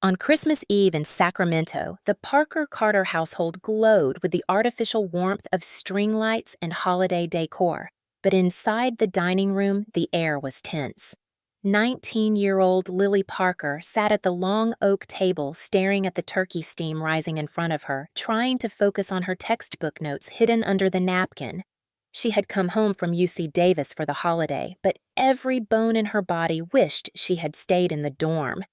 On Christmas Eve in Sacramento, the Parker Carter household glowed with the artificial warmth of string lights and holiday decor. But inside the dining room, the air was tense. 19-year-old Lily Parker sat at the long oak table staring at the turkey steam rising in front of her, trying to focus on her textbook notes hidden under the napkin. She had come home from UC Davis for the holiday, but every bone in her body wished she had stayed in the dorm.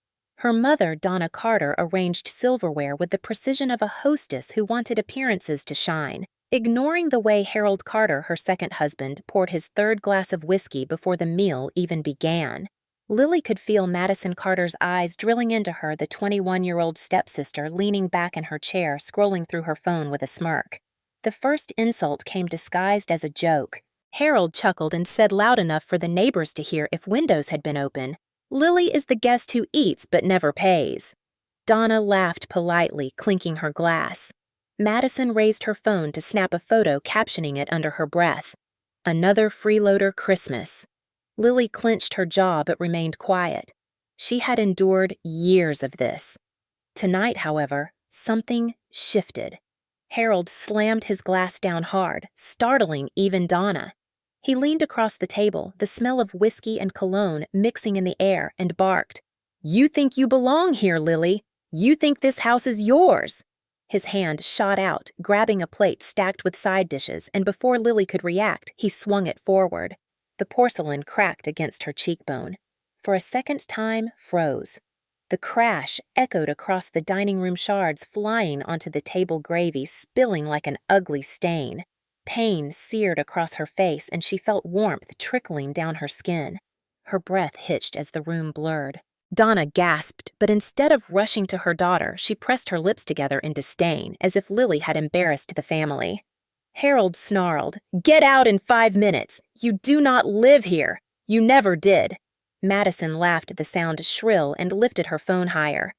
Her mother, Donna Carter, arranged silverware with the precision of a hostess who wanted appearances to shine, ignoring the way Harold Carter, her second husband, poured his third glass of whiskey before the meal even began. Lily could feel Madison Carter's eyes drilling into her, the 21-year-old stepsister leaning back in her chair, scrolling through her phone with a smirk. The first insult came disguised as a joke. Harold chuckled and said loud enough for the neighbors to hear if windows had been open, "Lily is the guest who eats but never pays." Donna laughed politely, clinking her glass. Madison raised her phone to snap a photo, captioning it under her breath, "Another freeloader Christmas." Lily clenched her jaw but remained quiet. She had endured years of this. Tonight, however, something shifted. Harold slammed his glass down hard, startling even Donna. He leaned across the table, the smell of whiskey and cologne mixing in the air, and barked, "You think you belong here, Lily. You think this house is yours." His hand shot out, grabbing a plate stacked with side dishes, and before Lily could react, he swung it forward. The porcelain cracked against her cheekbone. For a second time, froze. The crash echoed across the dining room shards, flying onto the table gravy, spilling like an ugly stain. Pain seared across her face, and she felt warmth trickling down her skin. Her breath hitched as the room blurred. Donna gasped, but instead of rushing to her daughter, she pressed her lips together in disdain, as if Lily had embarrassed the family. Harold snarled, "Get out in 5 minutes! You do not live here! You never did!" Madison laughed at the sound shrill and lifted her phone higher.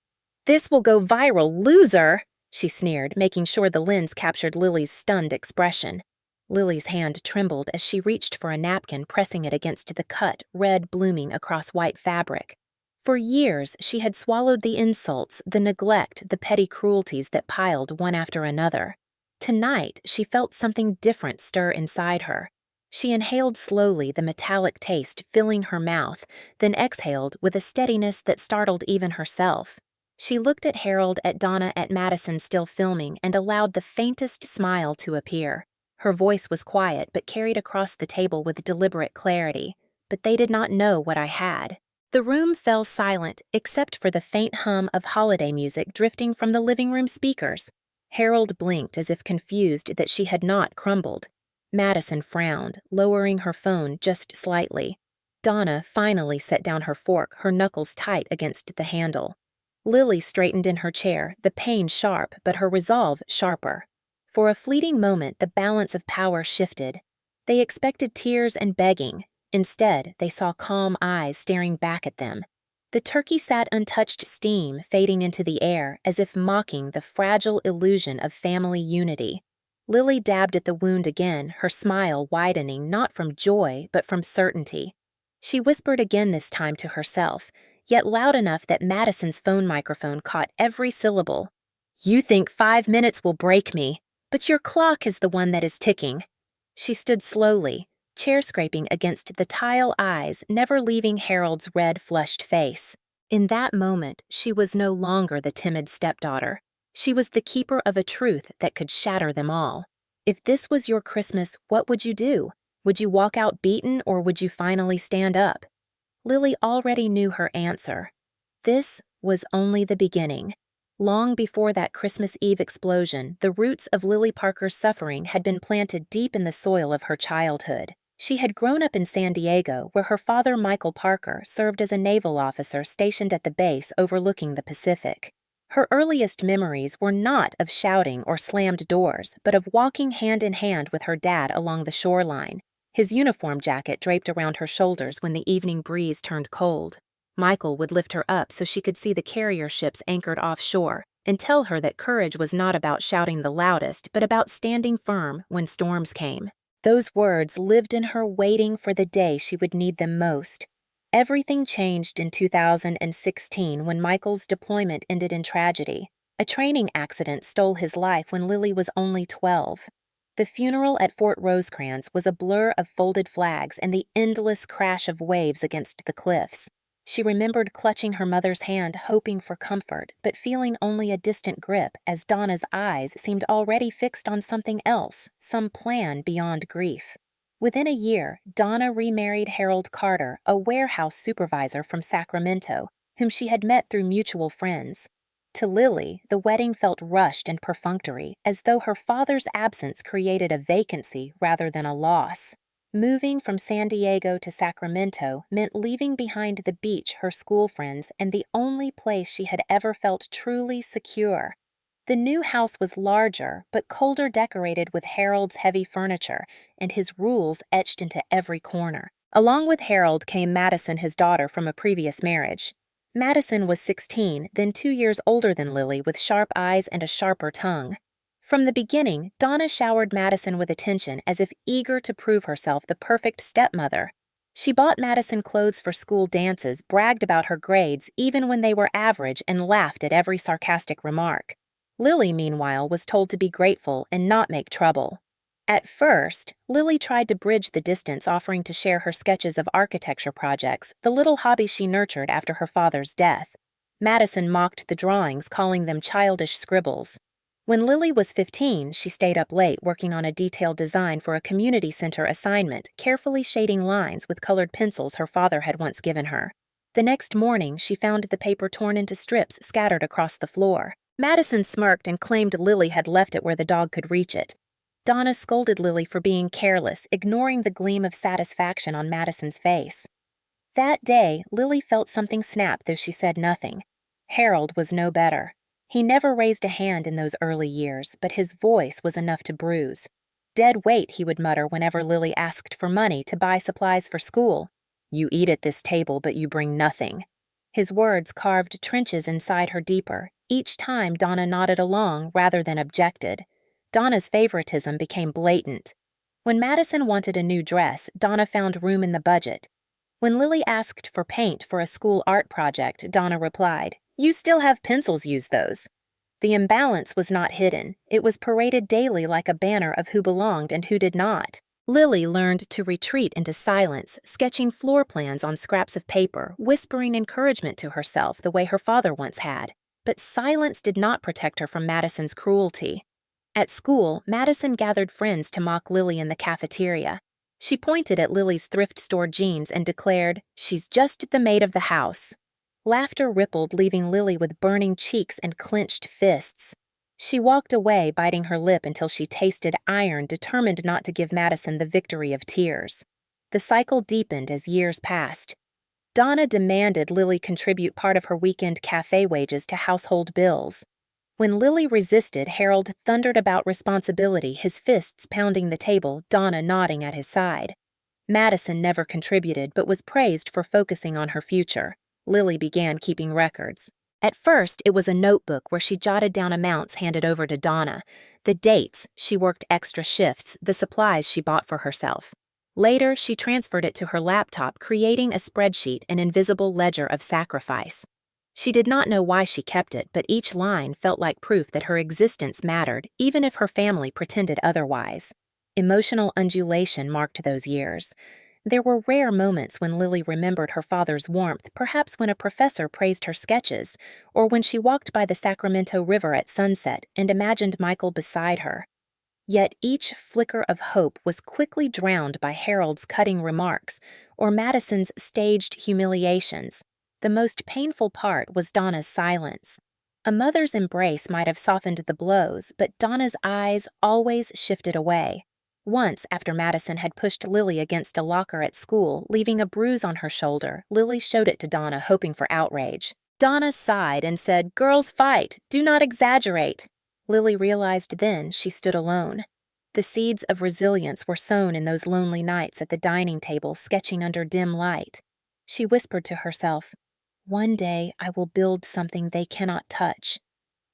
"This will go viral, loser!" she sneered, making sure the lens captured Lily's stunned expression. Lily's hand trembled as she reached for a napkin, pressing it against the cut, red blooming across white fabric. For years, she had swallowed the insults, the neglect, the petty cruelties that piled one after another. Tonight, she felt something different stir inside her. She inhaled slowly, the metallic taste filling her mouth, then exhaled with a steadiness that startled even herself. She looked at Harold, at Donna, at Madison still filming, and allowed the faintest smile to appear. Her voice was quiet but carried across the table with deliberate clarity. "But they did not know what I had." The room fell silent, except for the faint hum of holiday music drifting from the living room speakers. Harold blinked as if confused that she had not crumbled. Madison frowned, lowering her phone just slightly. Donna finally set down her fork, her knuckles tight against the handle. Lily straightened in her chair, the pain sharp but her resolve sharper. For a fleeting moment, the balance of power shifted. They expected tears and begging. Instead, they saw calm eyes staring back at them. The turkey sat untouched steam, fading into the air, as if mocking the fragile illusion of family unity. Lily dabbed at the wound again, her smile widening not from joy, but from certainty. She whispered again this time to herself, yet loud enough that Madison's phone microphone caught every syllable. "You think 5 minutes will break me, but your clock is the one that is ticking." She stood slowly, chair scraping against the tile eyes, never leaving Harold's red, flushed face. In that moment, she was no longer the timid stepdaughter. She was the keeper of a truth that could shatter them all. If this was your Christmas, what would you do? Would you walk out beaten, or would you finally stand up? Lily already knew her answer. This was only the beginning. Long before that Christmas Eve explosion, the roots of Lily Parker's suffering had been planted deep in the soil of her childhood. She had grown up in San Diego, where her father, Michael Parker, served as a naval officer stationed at the base overlooking the Pacific. Her earliest memories were not of shouting or slammed doors, but of walking hand in hand with her dad along the shoreline, his uniform jacket draped around her shoulders when the evening breeze turned cold. Michael would lift her up so she could see the carrier ships anchored offshore and tell her that courage was not about shouting the loudest, but about standing firm when storms came. Those words lived in her, waiting for the day she would need them most. Everything changed in 2016 when Michael's deployment ended in tragedy. A training accident stole his life when Lily was only 12. The funeral at Fort Rosecrans was a blur of folded flags and the endless crash of waves against the cliffs. She remembered clutching her mother's hand, hoping for comfort, but feeling only a distant grip as Donna's eyes seemed already fixed on something else, some plan beyond grief. Within a year, Donna remarried Harold Carter, a warehouse supervisor from Sacramento, whom she had met through mutual friends. To Lily, the wedding felt rushed and perfunctory, as though her father's absence created a vacancy rather than a loss. Moving from San Diego to Sacramento meant leaving behind the beach, her school friends, and the only place she had ever felt truly secure. The new house was larger, but colder decorated with Harold's heavy furniture and his rules etched into every corner. Along with Harold came Madison, his daughter from a previous marriage. Madison was 16, then 2 years older than Lily, with sharp eyes and a sharper tongue. From the beginning, Donna showered Madison with attention as if eager to prove herself the perfect stepmother. She bought Madison clothes for school dances, bragged about her grades even when they were average, and laughed at every sarcastic remark. Lily, meanwhile, was told to be grateful and not make trouble. At first, Lily tried to bridge the distance, offering to share her sketches of architecture projects, the little hobby she nurtured after her father's death. Madison mocked the drawings, calling them childish scribbles. When Lily was 15, she stayed up late working on a detailed design for a community center assignment, carefully shading lines with colored pencils her father had once given her. The next morning, she found the paper torn into strips scattered across the floor. Madison smirked and claimed Lily had left it where the dog could reach it. Donna scolded Lily for being careless, ignoring the gleam of satisfaction on Madison's face. That day, Lily felt something snap, though she said nothing. Harold was no better. He never raised a hand in those early years, but his voice was enough to bruise. Dead weight, he would mutter whenever Lily asked for money to buy supplies for school. You eat at this table, but you bring nothing. His words carved trenches inside her deeper. Each time Donna nodded along rather than objected. Donna's favoritism became blatant. When Madison wanted a new dress, Donna found room in the budget. When Lily asked for paint for a school art project, Donna replied, "You still have pencils, use those." The imbalance was not hidden. It was paraded daily like a banner of who belonged and who did not. Lily learned to retreat into silence, sketching floor plans on scraps of paper, whispering encouragement to herself the way her father once had. But silence did not protect her from Madison's cruelty. At school, Madison gathered friends to mock Lily in the cafeteria. She pointed at Lily's thrift store jeans and declared, "She's just the maid of the house." Laughter rippled, leaving Lily with burning cheeks and clenched fists. She walked away, biting her lip until she tasted iron, determined not to give Madison the victory of tears. The cycle deepened as years passed. Donna demanded Lily contribute part of her weekend cafe wages to household bills. When Lily resisted, Harold thundered about responsibility, his fists pounding the table, Donna nodding at his side. Madison never contributed, but was praised for focusing on her future. Lily began keeping records. At first, it was a notebook where she jotted down amounts handed over to Donna, the dates she worked extra shifts, the supplies she bought for herself. Later, she transferred it to her laptop, creating a spreadsheet, an invisible ledger of sacrifice. She did not know why she kept it, but each line felt like proof that her existence mattered, even if her family pretended otherwise. Emotional undulation marked those years. There were rare moments when Lily remembered her father's warmth, perhaps when a professor praised her sketches, or when she walked by the Sacramento River at sunset and imagined Michael beside her. Yet each flicker of hope was quickly drowned by Harold's cutting remarks or Madison's staged humiliations. The most painful part was Donna's silence. A mother's embrace might have softened the blows, but Donna's eyes always shifted away. Once, after Madison had pushed Lily against a locker at school, leaving a bruise on her shoulder, Lily showed it to Donna, hoping for outrage. Donna sighed and said, "Girls fight, do not exaggerate." Lily realized then she stood alone. The seeds of resilience were sown in those lonely nights at the dining table, sketching under dim light. She whispered to herself, "One day I will build something they cannot touch."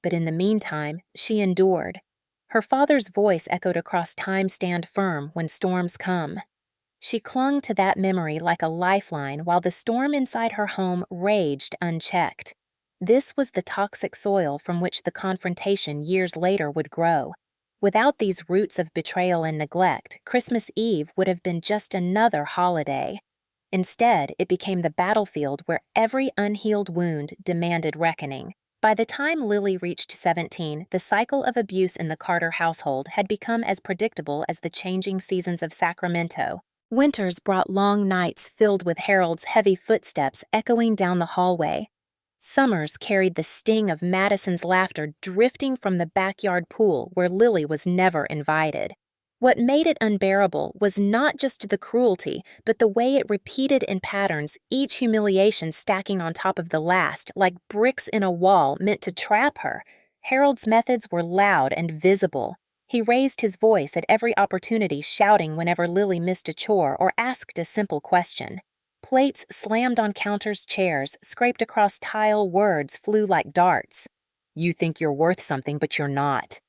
But in the meantime, she endured. Her father's voice echoed across time, "Stand firm when storms come." She clung to that memory like a lifeline while the storm inside her home raged unchecked. This was the toxic soil from which the confrontation years later would grow. Without these roots of betrayal and neglect, Christmas Eve would have been just another holiday. Instead, it became the battlefield where every unhealed wound demanded reckoning. By the time Lily reached 17, the cycle of abuse in the Carter household had become as predictable as the changing seasons of Sacramento. Winters brought long nights filled with Harold's heavy footsteps echoing down the hallway. Summers carried the sting of Madison's laughter drifting from the backyard pool where Lily was never invited. What made it unbearable was not just the cruelty, but the way it repeated in patterns, each humiliation stacking on top of the last, like bricks in a wall meant to trap her. Harold's methods were loud and visible. He raised his voice at every opportunity, shouting whenever Lily missed a chore or asked a simple question. Plates slammed on counters, chairs, scraped across tile, words flew like darts. "You think you're worth something, but you're not."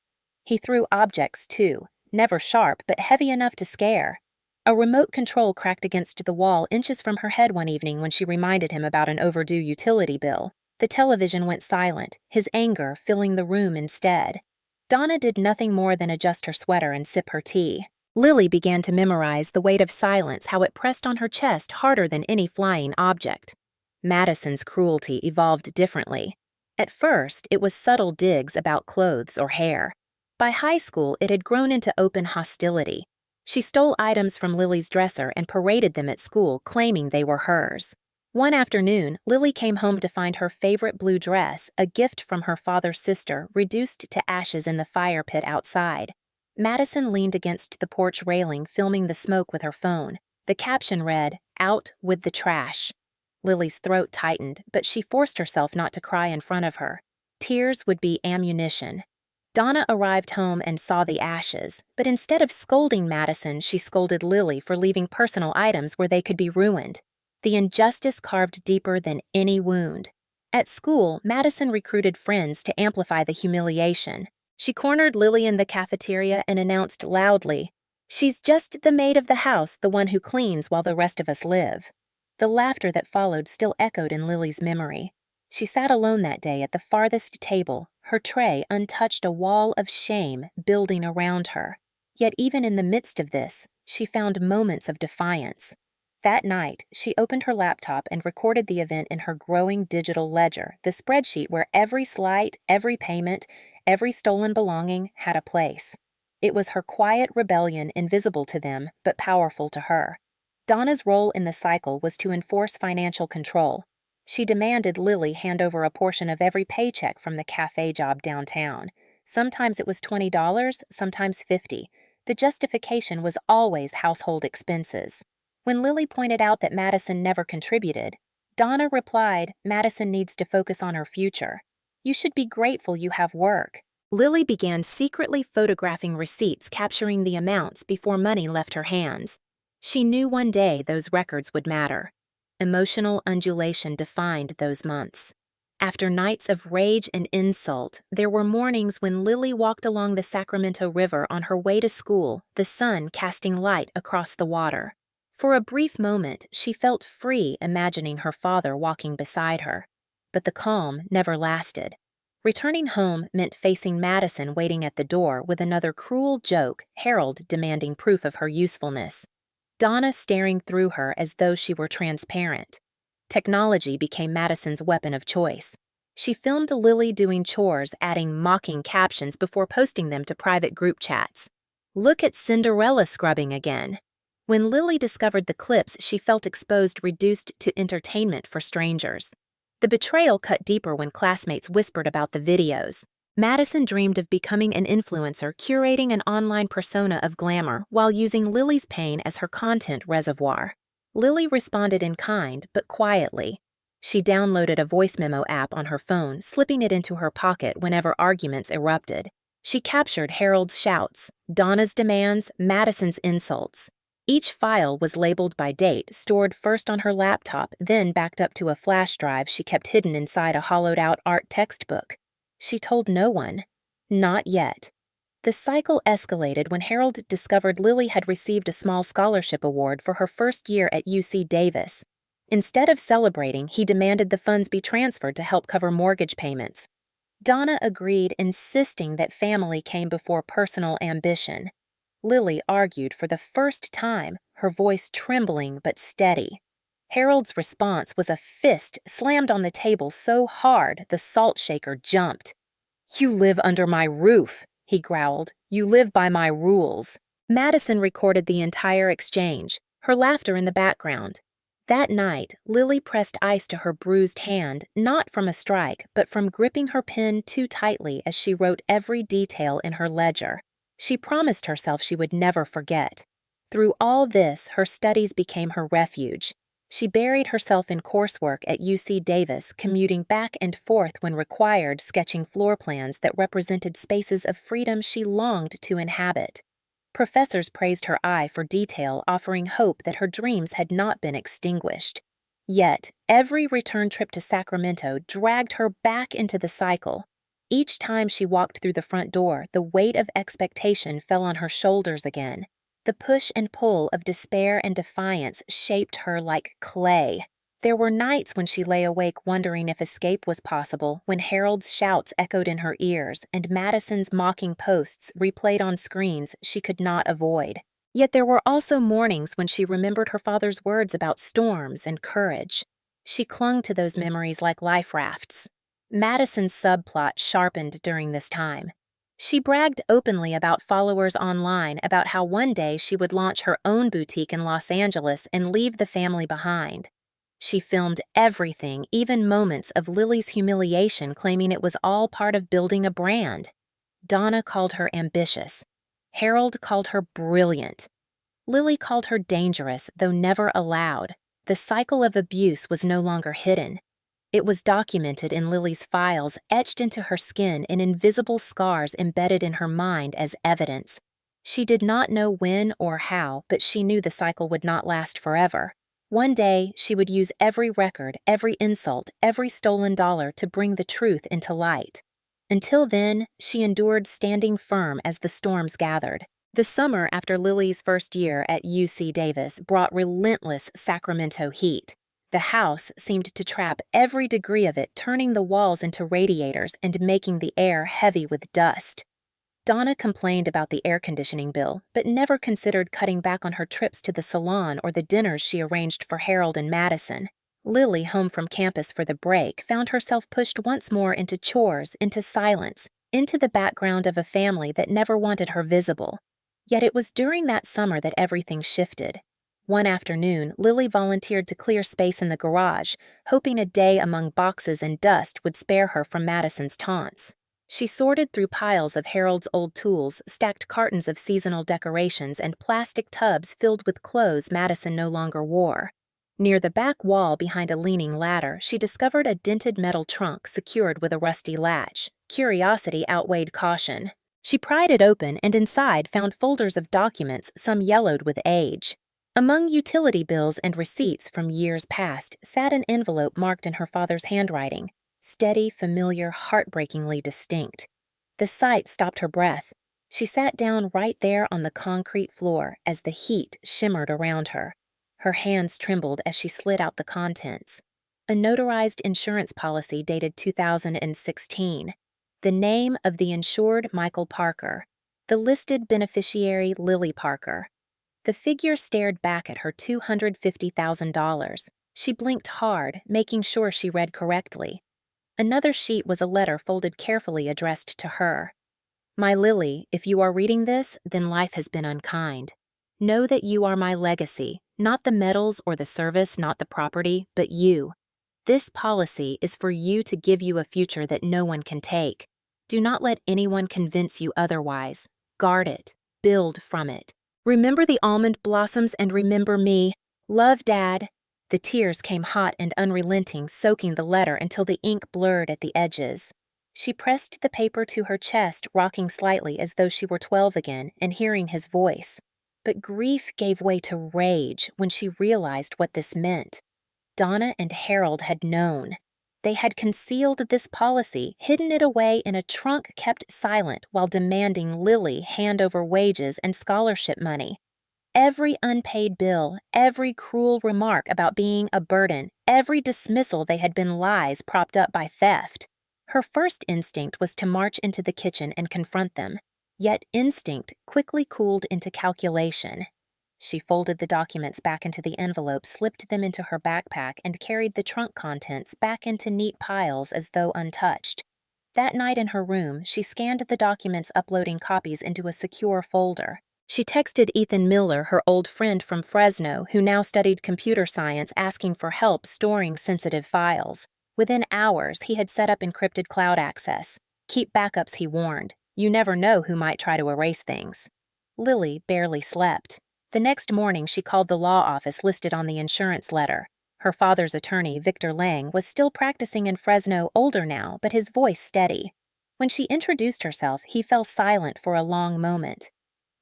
He threw objects, too, never sharp, but heavy enough to scare. A remote control cracked against the wall inches from her head one evening when she reminded him about an overdue utility bill. The television went silent, his anger filling the room instead. Donna did nothing more than adjust her sweater and sip her tea. Lily began to memorize the weight of silence, how it pressed on her chest harder than any flying object. Madison's cruelty evolved differently. At first, it was subtle digs about clothes or hair. By high school, it had grown into open hostility. She stole items from Lily's dresser and paraded them at school, claiming they were hers. One afternoon, Lily came home to find her favorite blue dress, a gift from her father's sister, reduced to ashes in the fire pit outside. Madison leaned against the porch railing, filming the smoke with her phone. The caption read, "Out with the trash." Lily's throat tightened, but she forced herself not to cry in front of her. Tears would be ammunition. Donna arrived home and saw the ashes, but instead of scolding Madison, she scolded Lily for leaving personal items where they could be ruined. The injustice carved deeper than any wound. At school, Madison recruited friends to amplify the humiliation. She cornered Lily in the cafeteria and announced loudly, "She's just the maid of the house, the one who cleans while the rest of us live." The laughter that followed still echoed in Lily's memory. She sat alone that day at the farthest table, her tray untouched, a wall of shame building around her. Yet even in the midst of this, she found moments of defiance. That night, she opened her laptop and recorded the event in her growing digital ledger, the spreadsheet where every slight, every payment, every stolen belonging had a place. It was her quiet rebellion, invisible to them, but powerful to her. Donna's role in the cycle was to enforce financial control. She demanded Lily hand over a portion of every paycheck from the cafe job downtown. Sometimes it was $20, sometimes $50. The justification was always household expenses. When Lily pointed out that Madison never contributed, Donna replied, "Madison needs to focus on her future. You should be grateful you have work." Lily began secretly photographing receipts capturing the amounts before money left her hands. She knew one day those records would matter. Emotional undulation defined those months. After nights of rage and insult, there were mornings when Lily walked along the Sacramento River on her way to school, the sun casting light across the water. For a brief moment, she felt free imagining her father walking beside her. But the calm never lasted. Returning home meant facing Madison waiting at the door with another cruel joke, Harold demanding proof of her usefulness. Donna staring through her as though she were transparent. Technology became Madison's weapon of choice. She filmed Lily doing chores, adding mocking captions before posting them to private group chats. "Look at Cinderella scrubbing again." When Lily discovered the clips, she felt exposed, reduced to entertainment for strangers. The betrayal cut deeper when classmates whispered about the videos. Madison dreamed of becoming an influencer, curating an online persona of glamour while using Lily's pain as her content reservoir. Lily responded in kind, but quietly. She downloaded a voice memo app on her phone, slipping it into her pocket whenever arguments erupted. She captured Harold's shouts, Donna's demands, Madison's insults. Each file was labeled by date, stored first on her laptop, then backed up to a flash drive she kept hidden inside a hollowed-out art textbook. She told no one. Not yet. The cycle escalated when Harold discovered Lily had received a small scholarship award for her first year at UC Davis. Instead of celebrating, he demanded the funds be transferred to help cover mortgage payments. Donna agreed, insisting that family came before personal ambition. Lily argued for the first time, her voice trembling but steady. Harold's response was a fist slammed on the table so hard the salt shaker jumped. "You live under my roof," he growled. "You live by my rules." Madison recorded the entire exchange, her laughter in the background. That night, Lily pressed ice to her bruised hand, not from a strike, but from gripping her pen too tightly as she wrote every detail in her ledger. She promised herself she would never forget. Through all this, her studies became her refuge. She buried herself in coursework at UC Davis, commuting back and forth when required, sketching floor plans that represented spaces of freedom she longed to inhabit. Professors praised her eye for detail, offering hope that her dreams had not been extinguished. Yet, every return trip to Sacramento dragged her back into the cycle. Each time she walked through the front door, the weight of expectation fell on her shoulders again. The push and pull of despair and defiance shaped her like clay. There were nights when she lay awake wondering if escape was possible, when Harold's shouts echoed in her ears and Madison's mocking posts replayed on screens she could not avoid. Yet there were also mornings when she remembered her father's words about storms and courage. She clung to those memories like life rafts. Madison's subplot sharpened during this time. She bragged openly about followers online about how one day she would launch her own boutique in Los Angeles and leave the family behind. She filmed everything, even moments of Lily's humiliation, claiming it was all part of building a brand. Donna called her ambitious. Harold called her brilliant. Lily called her dangerous, though never allowed. The cycle of abuse was no longer hidden. It was documented in Lily's files, etched into her skin in invisible scars embedded in her mind as evidence. She did not know when or how, but she knew the cycle would not last forever. One day, she would use every record, every insult, every stolen dollar to bring the truth into light. Until then, she endured, standing firm as the storms gathered. The summer after Lily's first year at UC Davis brought relentless Sacramento heat. The house seemed to trap every degree of it, turning the walls into radiators and making the air heavy with dust. Donna complained about the air conditioning bill, but never considered cutting back on her trips to the salon or the dinners she arranged for Harold and Madison. Lily, home from campus for the break, found herself pushed once more into chores, into silence, into the background of a family that never wanted her visible. Yet it was during that summer that everything shifted. One afternoon, Lily volunteered to clear space in the garage, hoping a day among boxes and dust would spare her from Madison's taunts. She sorted through piles of Harold's old tools, stacked cartons of seasonal decorations, and plastic tubs filled with clothes Madison no longer wore. Near the back wall behind a leaning ladder, she discovered a dented metal trunk secured with a rusty latch. Curiosity outweighed caution. She pried it open and inside found folders of documents, some yellowed with age. Among utility bills and receipts from years past sat an envelope marked in her father's handwriting. Steady, familiar, heartbreakingly distinct. The sight stopped her breath. She sat down right there on the concrete floor as the heat shimmered around her. Her hands trembled as she slid out the contents. A notarized insurance policy dated 2016. The name of the insured, Michael Parker. The listed beneficiary, Lily Parker. The figure stared back at her $250,000. She blinked hard, making sure she read correctly. Another sheet was a letter folded carefully addressed to her. My Lily, if you are reading this, then life has been unkind. Know that you are my legacy, not the medals or the service, not the property, but you. This policy is for you to give you a future that no one can take. Do not let anyone convince you otherwise. Guard it. Build from it. Remember the almond blossoms and remember me. Love, Dad. The tears came hot and unrelenting, soaking the letter until the ink blurred at the edges. She pressed the paper to her chest, rocking slightly as though she were 12 again, and hearing his voice. But grief gave way to rage when she realized what this meant. Donna and Harold had known. they had concealed this policy, hidden it away in a trunk kept silent while demanding Lily hand over wages and scholarship money. Every unpaid bill, every cruel remark about being a burden, every dismissal they had been lies propped up by theft. Her first instinct was to march into the kitchen and confront them, yet instinct quickly cooled into calculation. She folded the documents back into the envelope, slipped them into her backpack, and carried the trunk contents back into neat piles as though untouched. That night in her room, she scanned the documents, uploading copies into a secure folder. She texted Ethan Miller, her old friend from Fresno, who now studied computer science, asking for help storing sensitive files. Within hours, he had set up encrypted cloud access. Keep backups, he warned. You never know who might try to erase things. Lily barely slept. The next morning, she called the law office listed on the insurance letter. Her father's attorney, Victor Lang, was still practicing in Fresno, older now, but his voice steady. When she introduced herself, he fell silent for a long moment.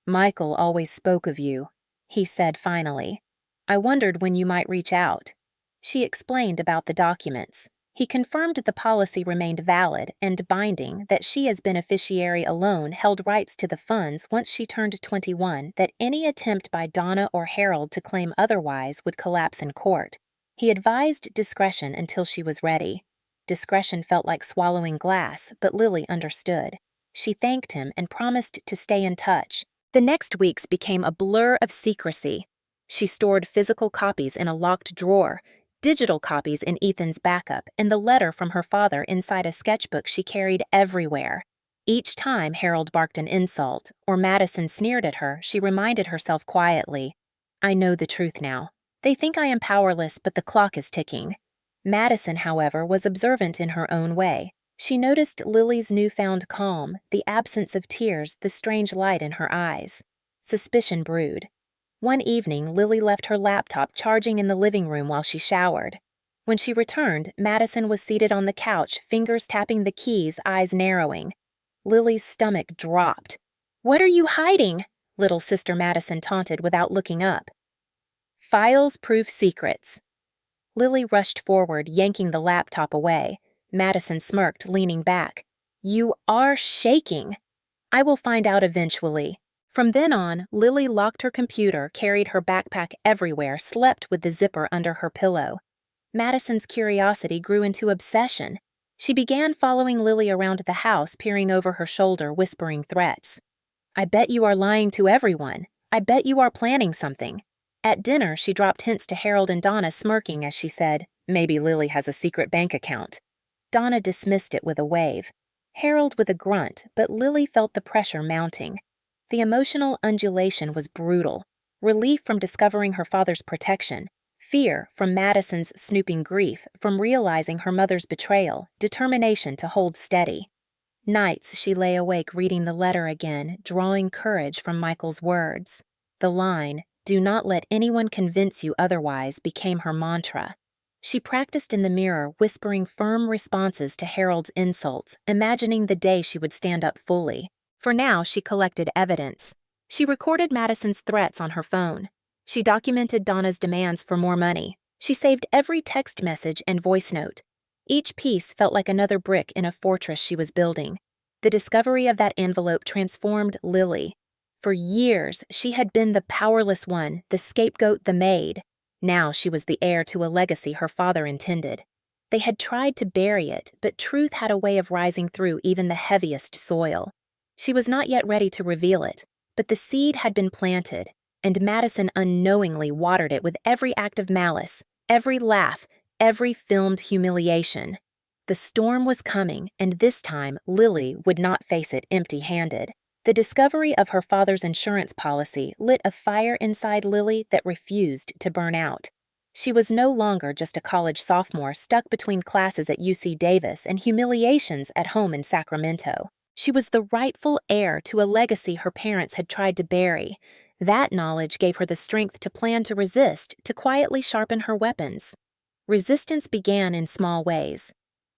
"Michael always spoke of you," he said finally. "I wondered when you might reach out." She explained about the documents. He confirmed the policy remained valid and binding, that she as beneficiary alone held rights to the funds once she turned 21, that any attempt by Donna or Harold to claim otherwise would collapse in court. He advised discretion until she was ready. Discretion felt like swallowing glass, but Lily understood. She thanked him and promised to stay in touch. The next weeks became a blur of secrecy. She stored physical copies in a locked drawer, digital copies in Ethan's backup, and the letter from her father inside a sketchbook she carried everywhere. Each time Harold barked an insult, or Madison sneered at her, she reminded herself quietly, "I know the truth now. They think I am powerless, but the clock is ticking." Madison, however, was observant in her own way. She noticed Lily's newfound calm, the absence of tears, the strange light in her eyes. Suspicion brewed. One evening, Lily left her laptop charging in the living room while she showered. When she returned, Madison was seated on the couch, fingers tapping the keys, eyes narrowing. Lily's stomach dropped. "What are you hiding?" little sister Madison taunted without looking up. "Files prove secrets." Lily rushed forward, yanking the laptop away. Madison smirked, leaning back. "You are shaking." "I will find out eventually." From then on, Lily locked her computer, carried her backpack everywhere, slept with the zipper under her pillow. Madison's curiosity grew into obsession. She began following Lily around the house, peering over her shoulder, whispering threats. "I bet you are lying to everyone. I bet you are planning something." At dinner, she dropped hints to Harold and Donna, smirking as she said, "Maybe Lily has a secret bank account." Donna dismissed it with a wave. Harold with a grunt, but Lily felt the pressure mounting. The emotional undulation was brutal. Relief from discovering her father's protection, fear from Madison's snooping grief, from realizing her mother's betrayal, determination to hold steady. Nights she lay awake reading the letter again, drawing courage from Michael's words. The line, "Do not let anyone convince you otherwise," became her mantra. She practiced in the mirror, whispering firm responses to Harold's insults, imagining the day she would stand up fully. For now, she collected evidence. She recorded Madison's threats on her phone. She documented Donna's demands for more money. She saved every text message and voice note. Each piece felt like another brick in a fortress she was building. The discovery of that envelope transformed Lily. For years, she had been the powerless one, the scapegoat, the maid. Now she was the heir to a legacy her father intended. They had tried to bury it, but truth had a way of rising through even the heaviest soil. She was not yet ready to reveal it, but the seed had been planted, and Madison unknowingly watered it with every act of malice, every laugh, every filmed humiliation. The storm was coming, and this time Lily would not face it empty-handed. The discovery of her father's insurance policy lit a fire inside Lily that refused to burn out. She was no longer just a college sophomore stuck between classes at UC Davis and humiliations at home in Sacramento. She was the rightful heir to a legacy her parents had tried to bury. That knowledge gave her the strength to plan to resist, to quietly sharpen her weapons. Resistance began in small ways.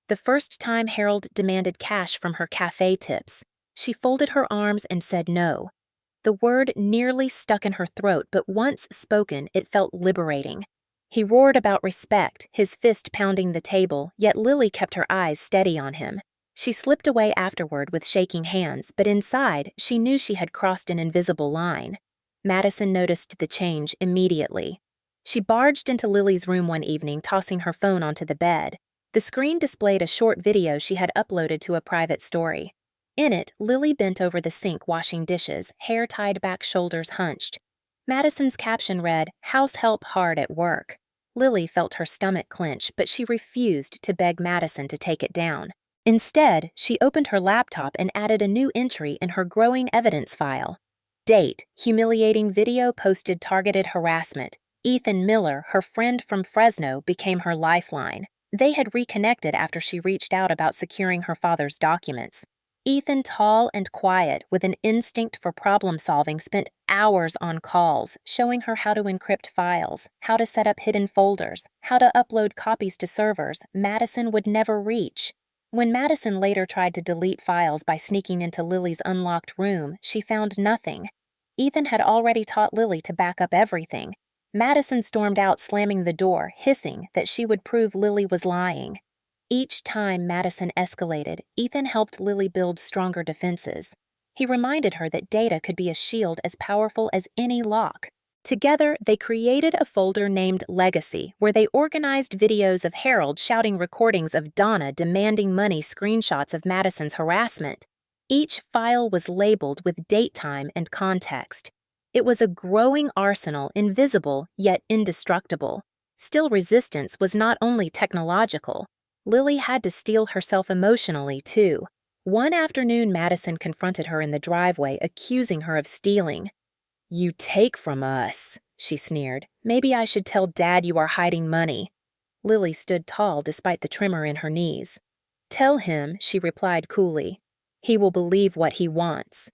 The first time Harold demanded cash from her cafe tips, she folded her arms and said no. The word nearly stuck in her throat, but once spoken, it felt liberating. He roared about respect, his fist pounding the table, yet Lily kept her eyes steady on him. She slipped away afterward with shaking hands, but inside, she knew she had crossed an invisible line. Madison noticed the change immediately. She barged into Lily's room one evening, tossing her phone onto the bed. The screen displayed a short video she had uploaded to a private story. In it, Lily bent over the sink washing dishes, hair tied back, shoulders hunched. Madison's caption read, "House help hard at work." Lily felt her stomach clench, but she refused to beg Madison to take it down. Instead, she opened her laptop and added a new entry in her growing evidence file. Date: humiliating video posted targeted harassment. Ethan Miller, her friend from Fresno, became her lifeline. They had reconnected after she reached out about securing her father's documents. Ethan, tall and quiet, with an instinct for problem-solving, spent hours on calls, showing her how to encrypt files, how to set up hidden folders, how to upload copies to servers Madison would never reach. When Madison later tried to delete files by sneaking into Lily's unlocked room, she found nothing. Ethan had already taught Lily to back up everything. Madison stormed out, slamming the door, hissing that she would prove Lily was lying. Each time Madison escalated, Ethan helped Lily build stronger defenses. He reminded her that data could be a shield as powerful as any lock. Together, they created a folder named Legacy, where they organized videos of Harold shouting recordings of Donna demanding money, screenshots of Madison's harassment. Each file was labeled with date, time, and context. It was a growing arsenal, invisible yet indestructible. Still, resistance was not only technological. Lily had to steel herself emotionally, too. One afternoon, Madison confronted her in the driveway, accusing her of stealing. "You take from us," she sneered. "Maybe I should tell Dad you are hiding money." Lily stood tall despite the tremor in her knees. "Tell him," she replied coolly. "He will believe what he wants."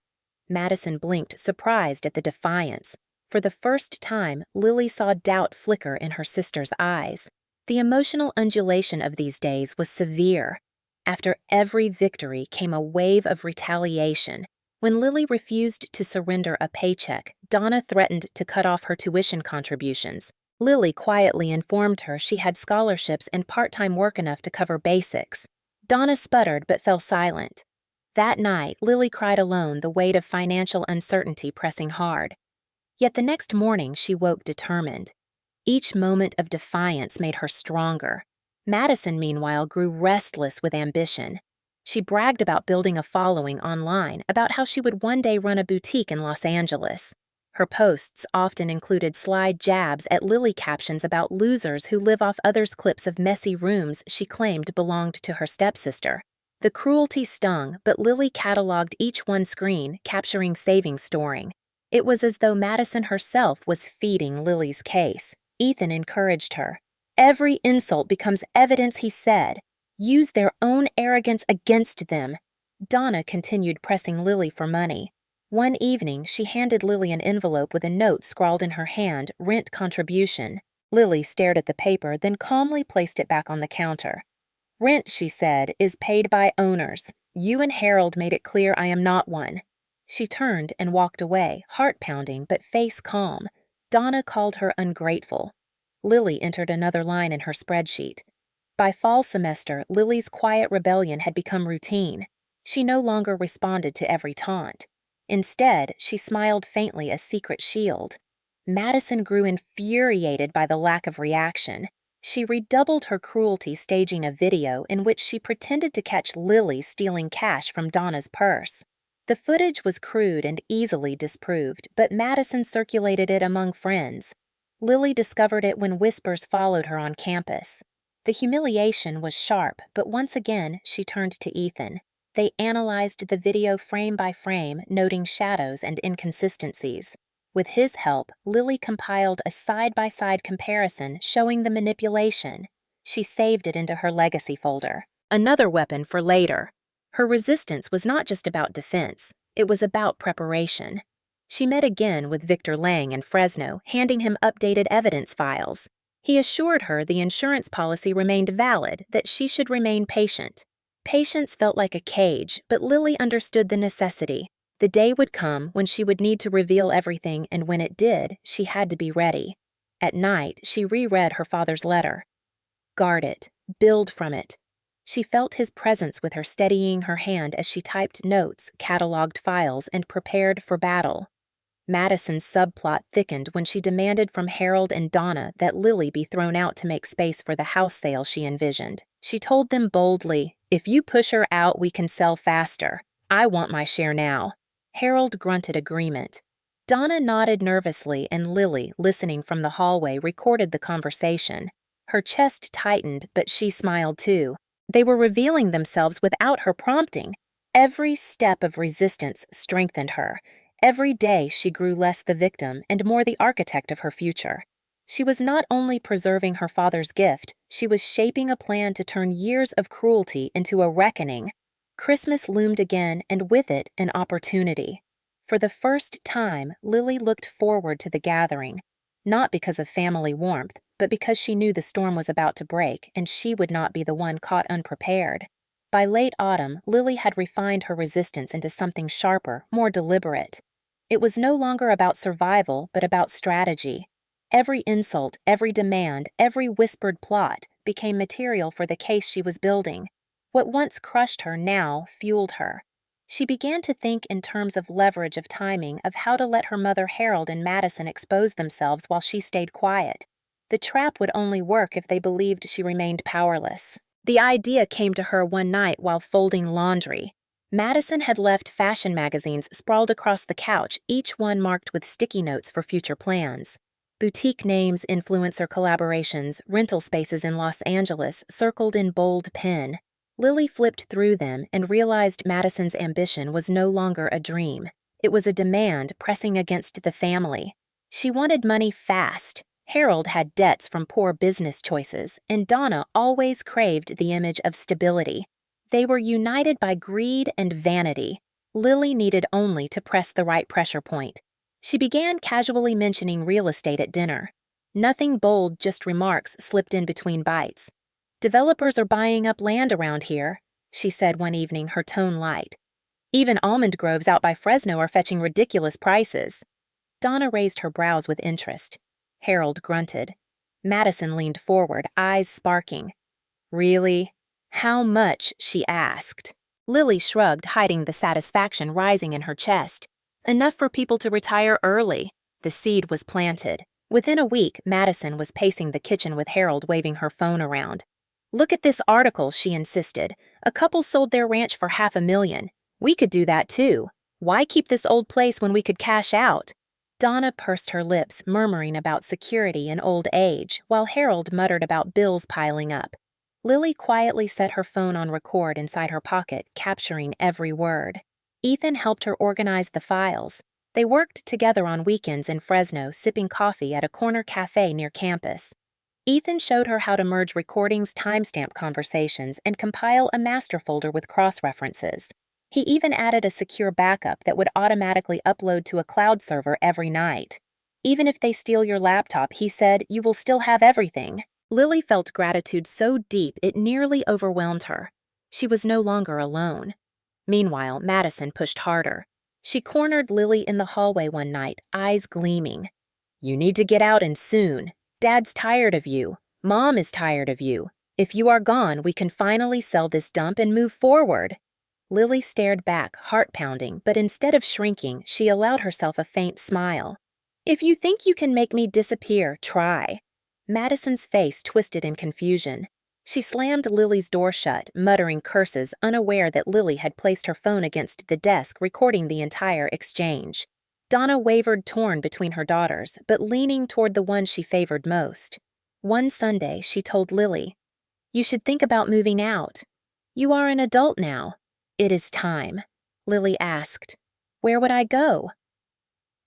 Madison blinked, surprised at the defiance. For the first time, Lily saw doubt flicker in her sister's eyes. The emotional undulation of these days was severe. After every victory came a wave of retaliation. When Lily refused to surrender a paycheck, Donna threatened to cut off her tuition contributions. Lily quietly informed her she had scholarships and part-time work enough to cover basics. Donna sputtered but fell silent. That night, Lily cried alone, the weight of financial uncertainty pressing hard. Yet the next morning, she woke determined. Each moment of defiance made her stronger. Madison, meanwhile, grew restless with ambition. She bragged about building a following online, about how she would one day run a boutique in Los Angeles. Her posts often included sly jabs at Lily captions about losers who live off others' clips of messy rooms she claimed belonged to her stepsister. The cruelty stung, but Lily cataloged each one screen, capturing savings storing. It was as though Madison herself was feeding Lily's case. Ethan encouraged her. "Every insult becomes evidence," he said. "Use their own arrogance against them." Donna continued pressing Lily for money. One evening, she handed Lily an envelope with a note scrawled in her hand, "Rent contribution." Lily stared at the paper, then calmly placed it back on the counter. "Rent," she said, "is paid by owners. You and Harold made it clear I am not one." She turned and walked away, heart pounding but face calm. Donna called her ungrateful. Lily entered another line in her spreadsheet. By fall semester, Lily's quiet rebellion had become routine. She no longer responded to every taunt. Instead, she smiled faintly, a secret shield. Madison grew infuriated by the lack of reaction. She redoubled her cruelty, staging a video in which she pretended to catch Lily stealing cash from Donna's purse. The footage was crude and easily disproved, but Madison circulated it among friends. Lily discovered it when whispers followed her on campus. The humiliation was sharp, but once again she turned to Ethan. They analyzed the video frame by frame, noting shadows and inconsistencies. With his help, Lily compiled a side-by-side comparison showing the manipulation. She saved it into her legacy folder. Another weapon for later. Her resistance was not just about defense, it was about preparation. She met again with Victor Lang in Fresno, handing him updated evidence files. He assured her the insurance policy remained valid, that she should remain patient. Patience felt like a cage, but Lily understood the necessity. The day would come when she would need to reveal everything, and when it did, she had to be ready. At night, she reread her father's letter. Guard it. Build from it. She felt his presence with her, steadying her hand as she typed notes, cataloged files, and prepared for battle. Madison's subplot thickened when she demanded from Harold and Donna that Lily be thrown out to make space for the house sale she envisioned. She told them boldly, "If you push her out, we can sell faster. I want my share now." Harold grunted agreement. Donna nodded nervously, and Lily, listening from the hallway, recorded the conversation. Her chest tightened, but she smiled too. They were revealing themselves without her prompting. Every step of resistance strengthened her. Every day she grew less the victim and more the architect of her future. She was not only preserving her father's gift, she was shaping a plan to turn years of cruelty into a reckoning. Christmas loomed again, and with it, an opportunity. For the first time, Lily looked forward to the gathering, not because of family warmth, but because she knew the storm was about to break and she would not be the one caught unprepared. By late autumn, Lily had refined her resistance into something sharper, more deliberate. It was no longer about survival, but about strategy. Every insult, every demand, every whispered plot became material for the case she was building. What once crushed her now fueled her. She began to think in terms of leverage, of timing, of how to let her mother Harold and Madison expose themselves while she stayed quiet. The trap would only work if they believed she remained powerless. The idea came to her one night while folding laundry. Madison had left fashion magazines sprawled across the couch, each one marked with sticky notes for future plans. Boutique names, influencer collaborations, rental spaces in Los Angeles circled in bold pen. Lily flipped through them and realized Madison's ambition was no longer a dream. It was a demand pressing against the family. She wanted money fast. Harold had debts from poor business choices, and Donna always craved the image of stability. They were united by greed and vanity. Lily needed only to press the right pressure point. She began casually mentioning real estate at dinner. Nothing bold, just remarks slipped in between bites. "Developers are buying up land around here," she said one evening, her tone light. "Even almond groves out by Fresno are fetching ridiculous prices." Donna raised her brows with interest. Harold grunted. Madison leaned forward, eyes sparking. "Really? How much?" she asked. Lily shrugged, hiding the satisfaction rising in her chest. "Enough for people to retire early." The seed was planted. Within a week, Madison was pacing the kitchen with Harold waving her phone around. "Look at this article," she insisted. "A couple sold their ranch for $500,000. We could do that too. Why keep this old place when we could cash out?" Donna pursed her lips, murmuring about security and old age, while Harold muttered about bills piling up. Lily quietly set her phone on record inside her pocket, capturing every word. Ethan helped her organize the files. They worked together on weekends in Fresno, sipping coffee at a corner cafe near campus. Ethan showed her how to merge recordings, timestamp conversations, and compile a master folder with cross-references. He even added a secure backup that would automatically upload to a cloud server every night. "Even if they steal your laptop," he said, "you will still have everything." Lily felt gratitude so deep it nearly overwhelmed her. She was no longer alone. Meanwhile, Madison pushed harder. She cornered Lily in the hallway one night, eyes gleaming. "You need to get out, and soon. Dad's tired of you. Mom is tired of you. If you are gone, we can finally sell this dump and move forward." Lily stared back, heart pounding, but instead of shrinking, she allowed herself a faint smile. "If you think you can make me disappear, try." Madison's face twisted in confusion. She slammed Lily's door shut, muttering curses, unaware that Lily had placed her phone against the desk, recording the entire exchange. Donna wavered, torn between her daughters, but leaning toward the one she favored most. One Sunday, she told Lily, "You should think about moving out. You are an adult now." "It is time." Lily asked, "Where would I go?"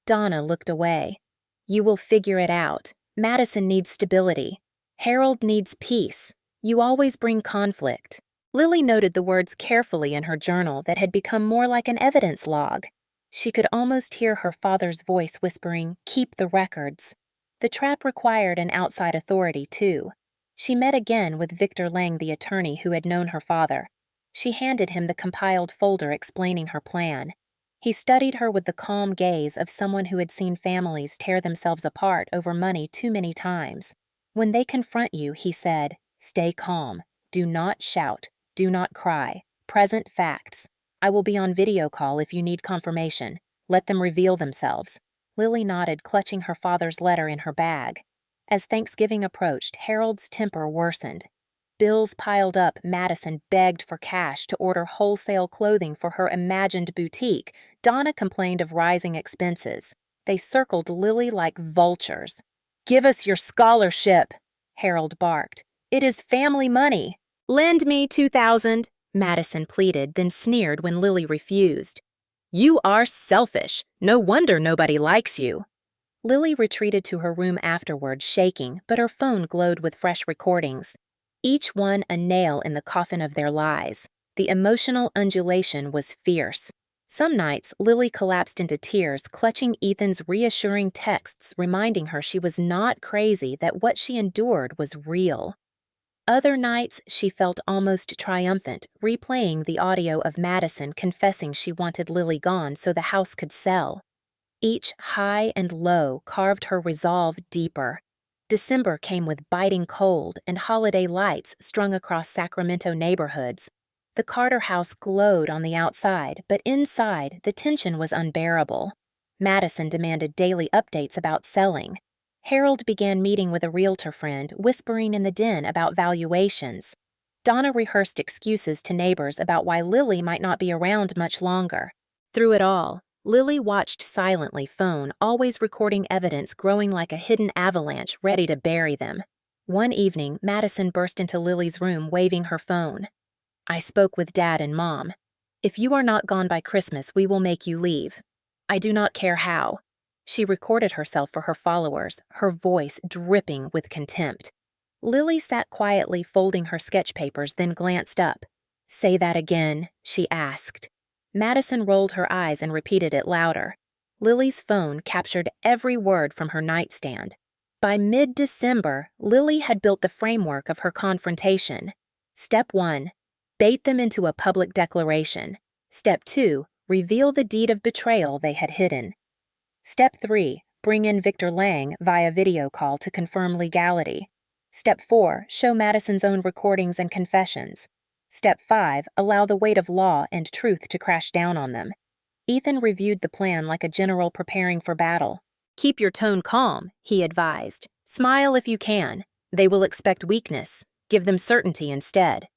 Donna looked away. "You will figure it out. Madison needs stability. Harold needs peace. You always bring conflict." Lily noted the words carefully in her journal that had become more like an evidence log. She could almost hear her father's voice whispering, "Keep the records." The trap required an outside authority, too. She met again with Victor Lang, the attorney who had known her father. She handed him the compiled folder explaining her plan. He studied her with the calm gaze of someone who had seen families tear themselves apart over money too many times. When they confront you, he said, stay calm. Do not shout. Do not cry. Present facts. I will be on video call if you need confirmation. Let them reveal themselves. Lily nodded, clutching her father's letter in her bag. As Thanksgiving approached, Harold's temper worsened. Bills piled up, Madison begged for cash to order wholesale clothing for her imagined boutique. Donna complained of rising expenses. They circled Lily like vultures. Give us your scholarship, Harold barked. It is family money. Lend me $2,000, Madison pleaded, then sneered when Lily refused. You are selfish. No wonder nobody likes you. Lily retreated to her room afterward, shaking, but her phone glowed with fresh recordings. Each one a nail in the coffin of their lies. The emotional undulation was fierce. Some nights, Lily collapsed into tears, clutching Ethan's reassuring texts reminding her she was not crazy, that what she endured was real. Other nights, she felt almost triumphant, replaying the audio of Madison confessing she wanted Lily gone so the house could sell. Each high and low carved her resolve deeper. December came with biting cold and holiday lights strung across Sacramento neighborhoods. The Carter house glowed on the outside, but inside, the tension was unbearable. Madison demanded daily updates about selling. Harold began meeting with a realtor friend, whispering in the den about valuations. Donna rehearsed excuses to neighbors about why Lily might not be around much longer. Through it all, Lily watched silently, phone always recording evidence growing like a hidden avalanche ready to bury them. One evening, Madison burst into Lily's room waving her phone. I spoke with Dad and Mom. If you are not gone by Christmas, we will make you leave. I do not care how. She recorded herself for her followers, her voice dripping with contempt. Lily sat quietly folding her sketch papers, then glanced up. Say that again, she asked. Madison rolled her eyes and repeated it louder. Lily's phone captured every word from her nightstand. By mid-December, Lily had built the framework of her confrontation. Step 1. Bait them into a public declaration. Step 2. Reveal the deed of betrayal they had hidden. Step 3. Bring in Victor Lang via video call to confirm legality. Step 4. Show Madison's own recordings and confessions. Step 5. Allow the weight of law and truth to crash down on them. Ethan reviewed the plan like a general preparing for battle. Keep your tone calm, he advised. Smile if you can. They will expect weakness. Give them certainty instead.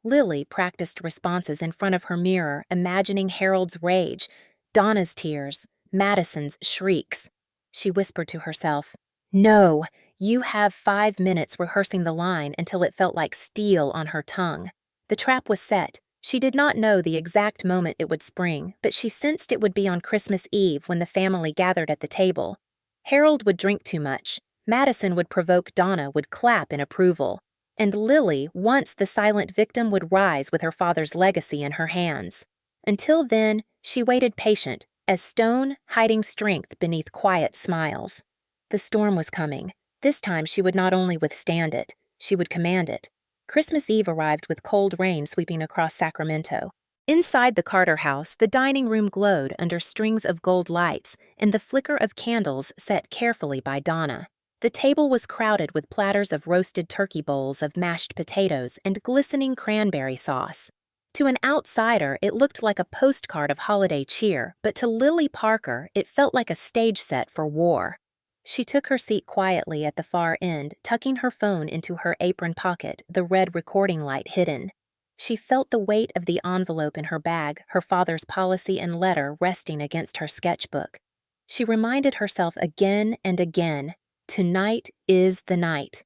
Lily practiced responses in front of her mirror, imagining Harold's rage, Donna's tears, Madison's shrieks. She whispered to herself, No, you have 5 minutes rehearsing the line until it felt like steel on her tongue. The trap was set. She did not know the exact moment it would spring, but she sensed it would be on Christmas Eve when the family gathered at the table. Harold would drink too much. Madison would provoke Donna, would clap in approval. And Lily, once the silent victim, would rise with her father's legacy in her hands. Until then, she waited patient, as stone hiding strength beneath quiet smiles. The storm was coming. This time she would not only withstand it, she would command it. Christmas Eve arrived with cold rain sweeping across Sacramento. Inside the Carter house, the dining room glowed under strings of gold lights and the flicker of candles set carefully by Donna. The table was crowded with platters of roasted turkey bowls of mashed potatoes and glistening cranberry sauce. To an outsider, it looked like a postcard of holiday cheer, but to Lily Parker, it felt like a stage set for war. She took her seat quietly at the far end, tucking her phone into her apron pocket, the red recording light hidden. She felt the weight of the envelope in her bag, her father's policy and letter resting against her sketchbook. She reminded herself again and again, tonight is the night.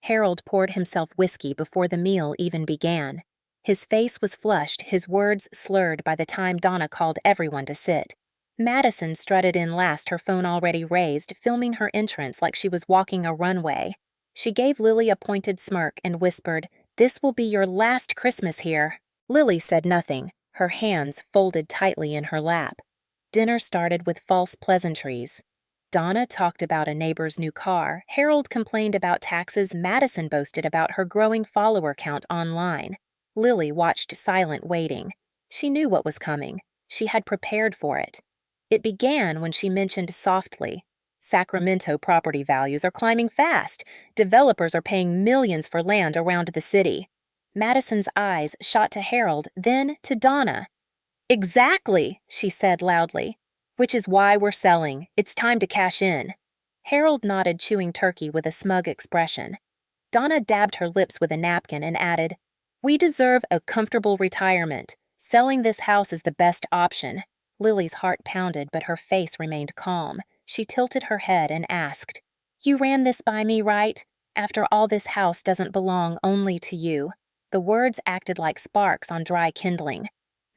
Harold poured himself whiskey before the meal even began. His face was flushed, his words slurred by the time Donna called everyone to sit. Madison strutted in last, her phone already raised, filming her entrance like she was walking a runway. She gave Lily a pointed smirk and whispered, "This will be your last Christmas here." Lily said nothing, her hands folded tightly in her lap. Dinner started with false pleasantries. Donna talked about a neighbor's new car, Harold complained about taxes, Madison boasted about her growing follower count online. Lily watched silent, waiting. She knew what was coming. She had prepared for it. It began when she mentioned softly, "Sacramento property values are climbing fast. Developers are paying millions for land around the city." Madison's eyes shot to Harold, then to Donna. "Exactly," she said loudly. "Which is why we're selling. It's time to cash in." Harold nodded, chewing turkey with a smug expression. Donna dabbed her lips with a napkin and added, "We deserve a comfortable retirement. Selling this house is the best option." Lily's heart pounded, but her face remained calm. She tilted her head and asked, "You ran this by me, right? After all, this house doesn't belong only to you." The words acted like sparks on dry kindling.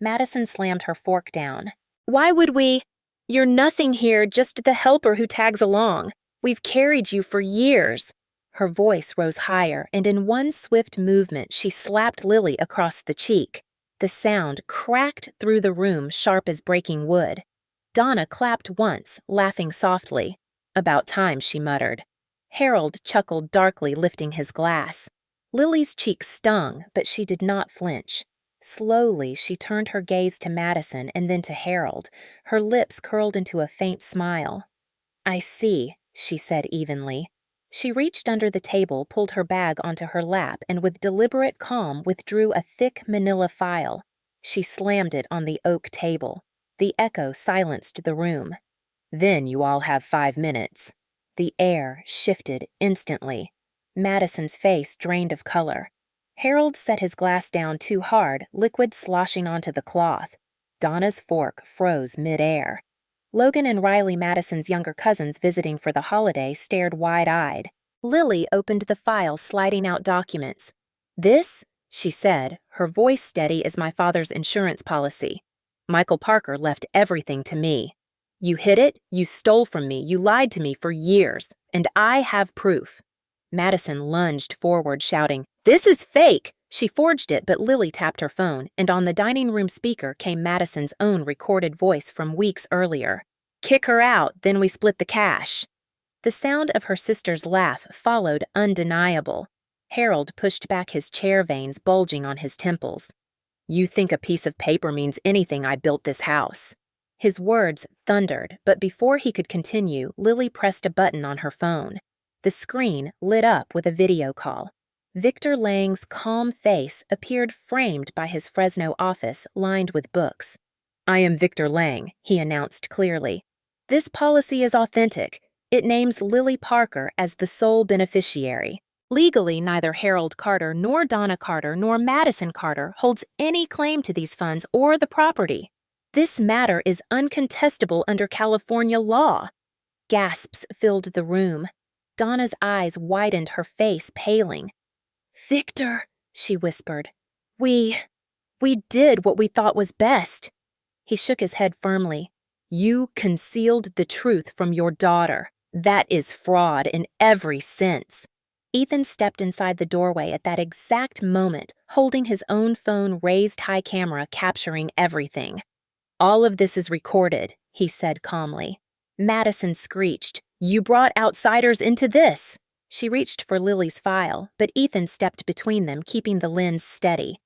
Madison slammed her fork down. "Why would we? You're nothing here, just the helper who tags along. We've carried you for years." Her voice rose higher, and in one swift movement she slapped Lily across the cheek. The sound cracked through the room, sharp as breaking wood. Donna clapped once, laughing softly. "About time," she muttered. Harold chuckled darkly, lifting his glass. Lily's cheek stung, but she did not flinch. Slowly, she turned her gaze to Madison and then to Harold. Her lips curled into a faint smile. "I see," she said evenly. She reached under the table, pulled her bag onto her lap, and with deliberate calm withdrew a thick manila file. She slammed it on the oak table. The echo silenced the room. "Then you all have 5 minutes." The air shifted instantly. Madison's face drained of color. Harold set his glass down too hard, liquid sloshing onto the cloth. Donna's fork froze mid-air. Logan and Riley, Madison's younger cousins visiting for the holiday, stared wide-eyed. Lily opened the file, sliding out documents. "This," she said, her voice steady as my father's insurance policy. "Michael Parker left everything to me. You hid it, you stole from me, you lied to me for years, and I have proof." Madison lunged forward, shouting, "This is fake!" She forged it, but Lily tapped her phone, and on the dining room speaker came Madison's own recorded voice from weeks earlier. "Kick her out, then we split the cash." The sound of her sister's laugh followed, undeniable. Harold pushed back his chair, veins bulging on his temples. "You think a piece of paper means anything? I built this house." His words thundered, but before he could continue, Lily pressed a button on her phone. The screen lit up with a video call. Victor Lang's calm face appeared framed by his Fresno office lined with books. "I am Victor Lang," he announced clearly. "This policy is authentic. It names Lily Parker as the sole beneficiary. Legally, neither Harold Carter nor Donna Carter nor Madison Carter holds any claim to these funds or the property. This matter is uncontestable under California law." Gasps filled the room. Donna's eyes widened, her face paling. "Victor," she whispered, we did what we thought was best." He shook his head firmly. "You concealed the truth from your daughter. That is fraud in every sense." Ethan stepped inside the doorway at that exact moment, holding his own phone raised high camera, capturing everything. "All of this is recorded," he said calmly. Madison screeched, "You brought outsiders into this." She reached for Lily's file, but Ethan stepped between them, keeping the lens steady.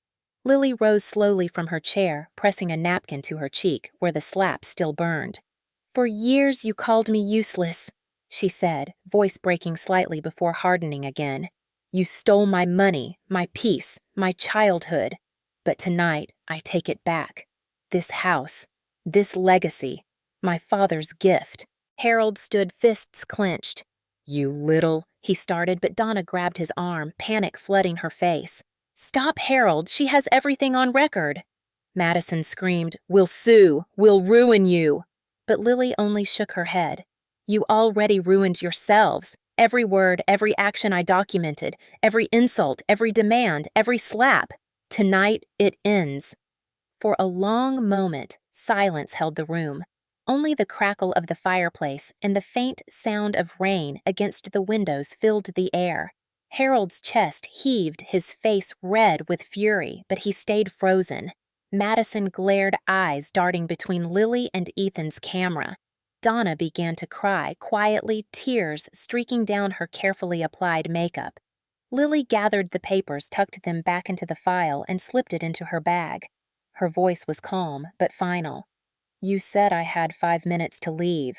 Lily rose slowly from her chair, pressing a napkin to her cheek, where the slap still burned. "For years you called me useless," she said, voice breaking slightly before hardening again. "You stole my money, my peace, my childhood. But tonight, I take it back. This house, this legacy, my father's gift." Harold stood, fists clenched. "You little," he started, but Donna grabbed his arm, panic flooding her face. "Stop, Harold, she has everything on record." Madison screamed, "We'll sue, we'll ruin you." But Lily only shook her head. "You already ruined yourselves. Every word, every action I documented, every insult, every demand, every slap. Tonight it ends." For a long moment, silence held the room. Only the crackle of the fireplace and the faint sound of rain against the windows filled the air. Harold's chest heaved, his face red with fury, but he stayed frozen. Madison glared, eyes darting between Lily and Ethan's camera. Donna began to cry, quietly, tears streaking down her carefully applied makeup. Lily gathered the papers, tucked them back into the file, and slipped it into her bag. Her voice was calm, but final. You said I had 5 minutes to leave.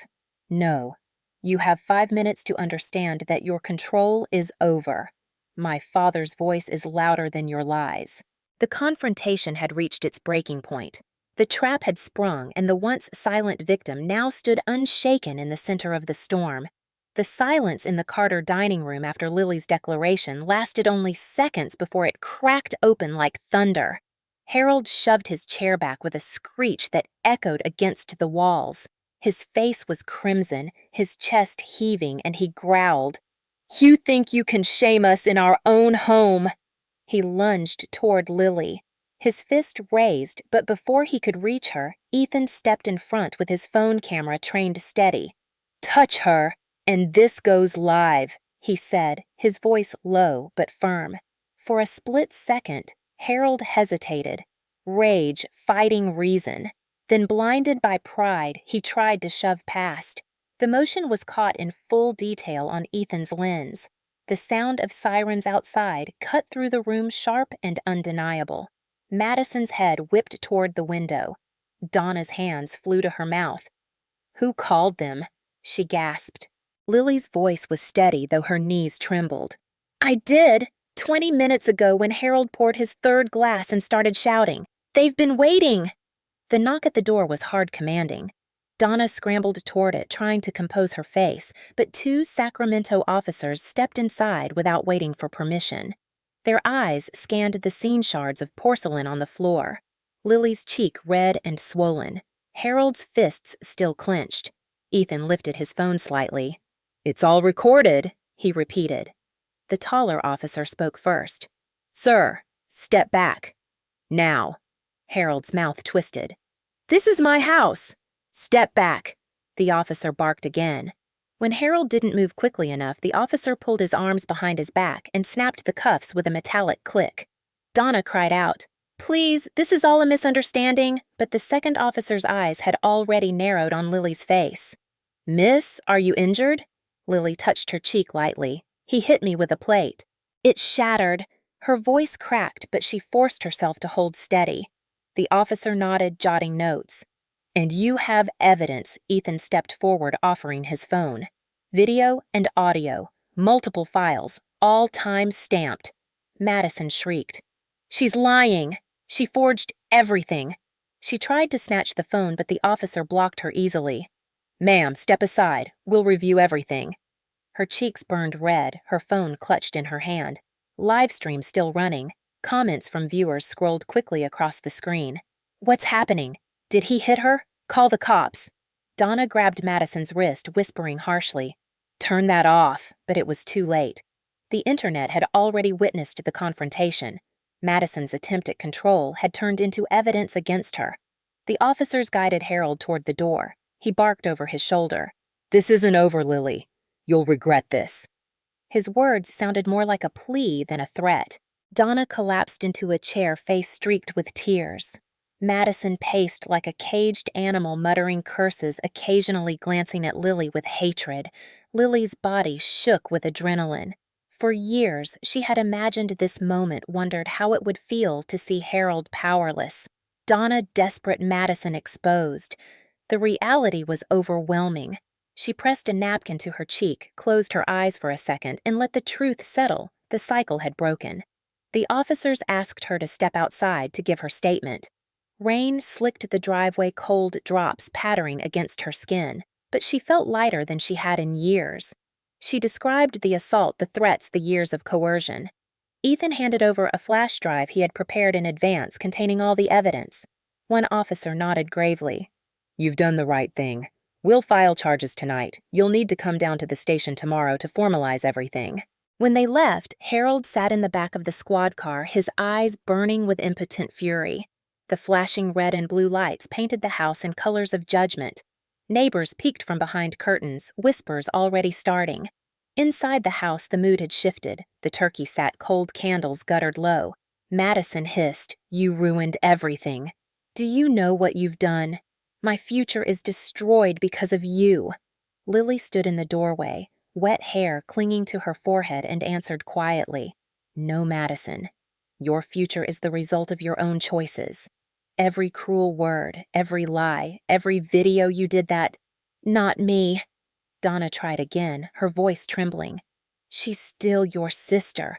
No. You have 5 minutes to understand that your control is over. My father's voice is louder than your lies. The confrontation had reached its breaking point. The trap had sprung, and the once silent victim now stood unshaken in the center of the storm. The silence in the Carter dining room after Lily's declaration lasted only seconds before it cracked open like thunder. Harold shoved his chair back with a screech that echoed against the walls. His face was crimson, his chest heaving, and he growled, "You think you can shame us in our own home?" He lunged toward Lily. His fist raised, but before he could reach her, Ethan stepped in front with his phone camera trained steady. "Touch her, and this goes live," he said, his voice low but firm. For a split second, Harold hesitated, rage fighting reason. Then, blinded by pride, he tried to shove past. The motion was caught in full detail on Ethan's lens. The sound of sirens outside cut through the room sharp and undeniable. Madison's head whipped toward the window. Donna's hands flew to her mouth. "Who called them?" she gasped. Lily's voice was steady, though her knees trembled. "I did, 20 minutes ago when Harold poured his third glass and started shouting. They've been waiting!" The knock at the door was hard commanding. Donna scrambled toward it, trying to compose her face, but 2 Sacramento officers stepped inside without waiting for permission. Their eyes scanned the scene shards of porcelain on the floor. Lily's cheek red and swollen. Harold's fists still clenched. Ethan lifted his phone slightly. "It's all recorded," he repeated. The taller officer spoke first. "Sir, step back. Now." Harold's mouth twisted. "This is my house. Step back," the officer barked again. When Harold didn't move quickly enough, the officer pulled his arms behind his back and snapped the cuffs with a metallic click. Donna cried out, "Please, this is all a misunderstanding," but the second officer's eyes had already narrowed on Lily's face. "Miss, are you injured?" Lily touched her cheek lightly. "He hit me with a plate." It shattered. Her voice cracked, but she forced herself to hold steady. The officer nodded, jotting notes. "And you have evidence," Ethan stepped forward, offering his phone. "Video and audio, multiple files, all time-stamped." Madison shrieked. "She's lying! She forged everything!" She tried to snatch the phone, but the officer blocked her easily. "Ma'am, step aside. We'll review everything." Her cheeks burned red, her phone clutched in her hand. Livestream still running. Comments from viewers scrolled quickly across the screen. "What's happening? Did he hit her? Call the cops." Donna grabbed Madison's wrist, whispering harshly, "Turn that off," but it was too late. The internet had already witnessed the confrontation. Madison's attempt at control had turned into evidence against her. The officers guided Harold toward the door. He barked over his shoulder. "This isn't over, Lily. You'll regret this." His words sounded more like a plea than a threat. Donna collapsed into a chair, face streaked with tears. Madison paced like a caged animal, muttering curses, occasionally glancing at Lily with hatred. Lily's body shook with adrenaline. For years, she had imagined this moment, wondered how it would feel to see Harold powerless. Donna desperate, Madison exposed. The reality was overwhelming. She pressed a napkin to her cheek, closed her eyes for a second, and let the truth settle. The cycle had broken. The officers asked her to step outside to give her statement. Rain slicked the driveway, cold drops pattering against her skin, but she felt lighter than she had in years. She described the assault, the threats, the years of coercion. Ethan handed over a flash drive he had prepared in advance containing all the evidence. One officer nodded gravely. "You've done the right thing. We'll file charges tonight. You'll need to come down to the station tomorrow to formalize everything." When they left, Harold sat in the back of the squad car, his eyes burning with impotent fury. The flashing red and blue lights painted the house in colors of judgment. Neighbors peeked from behind curtains, whispers already starting. Inside the house, the mood had shifted. The turkey sat, cold candles guttered low. Madison hissed, "You ruined everything. Do you know what you've done? My future is destroyed because of you." Lily stood in the doorway, wet hair clinging to her forehead, and answered quietly, "No, Madison. Your future is the result of your own choices." Every cruel word, every lie, every video you did that. Not me. Donna tried again, her voice trembling. She's still your sister.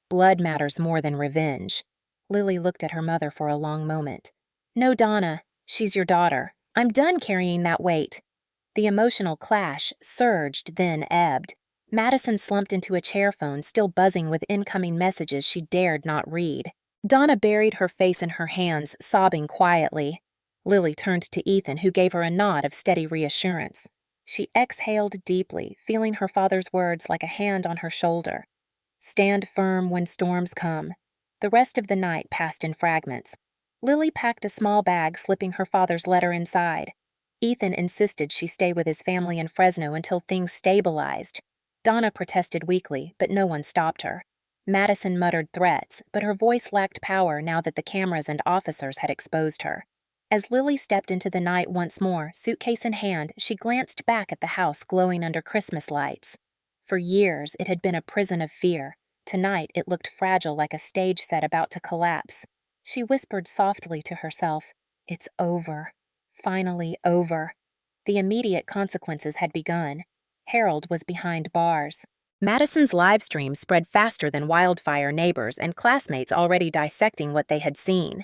Blood matters more than revenge. Lily looked at her mother for a long moment. No, Donna, she's your daughter. I'm done carrying that weight. The emotional clash surged, then ebbed. Madison slumped into a chair phone, still buzzing with incoming messages she dared not read. Donna buried her face in her hands, sobbing quietly. Lily turned to Ethan, who gave her a nod of steady reassurance. She exhaled deeply, feeling her father's words like a hand on her shoulder. Stand firm when storms come. The rest of the night passed in fragments. Lily packed a small bag, slipping her father's letter inside. Ethan insisted she stay with his family in Fresno until things stabilized. Donna protested weakly, but no one stopped her. Madison muttered threats, but her voice lacked power now that the cameras and officers had exposed her. As Lily stepped into the night once more, suitcase in hand, she glanced back at the house glowing under Christmas lights. For years, it had been a prison of fear. Tonight, it looked fragile like a stage set about to collapse. She whispered softly to herself, "It's over. Finally over." The immediate consequences had begun. Harold was behind bars. Madison's live stream spread faster than wildfire, neighbors and classmates already dissecting what they had seen.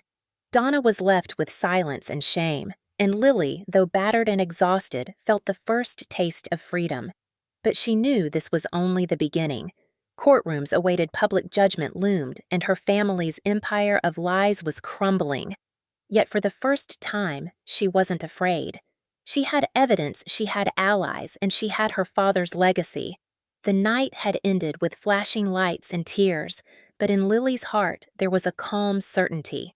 Donna was left with silence and shame, and Lily, though battered and exhausted, felt the first taste of freedom. But she knew this was only the beginning. Courtrooms awaited public judgment loomed, and her family's empire of lies was crumbling. Yet for the first time, she wasn't afraid. She had evidence, she had allies, and she had her father's legacy. The night had ended with flashing lights and tears, but in Lily's heart there was a calm certainty.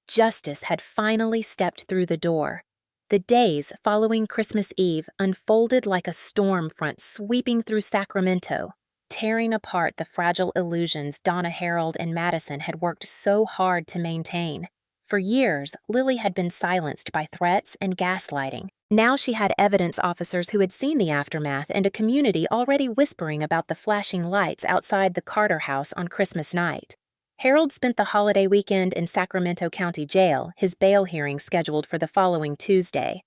Justice had finally stepped through the door. The days following Christmas Eve unfolded like a storm front sweeping through Sacramento, tearing apart the fragile illusions Donna, Harold, and Madison had worked so hard to maintain. For years, Lily had been silenced by threats and gaslighting. Now she had evidence officers who had seen the aftermath and a community already whispering about the flashing lights outside the Carter house on Christmas night. Harold spent the holiday weekend in Sacramento County Jail, his bail hearing scheduled for the following Tuesday.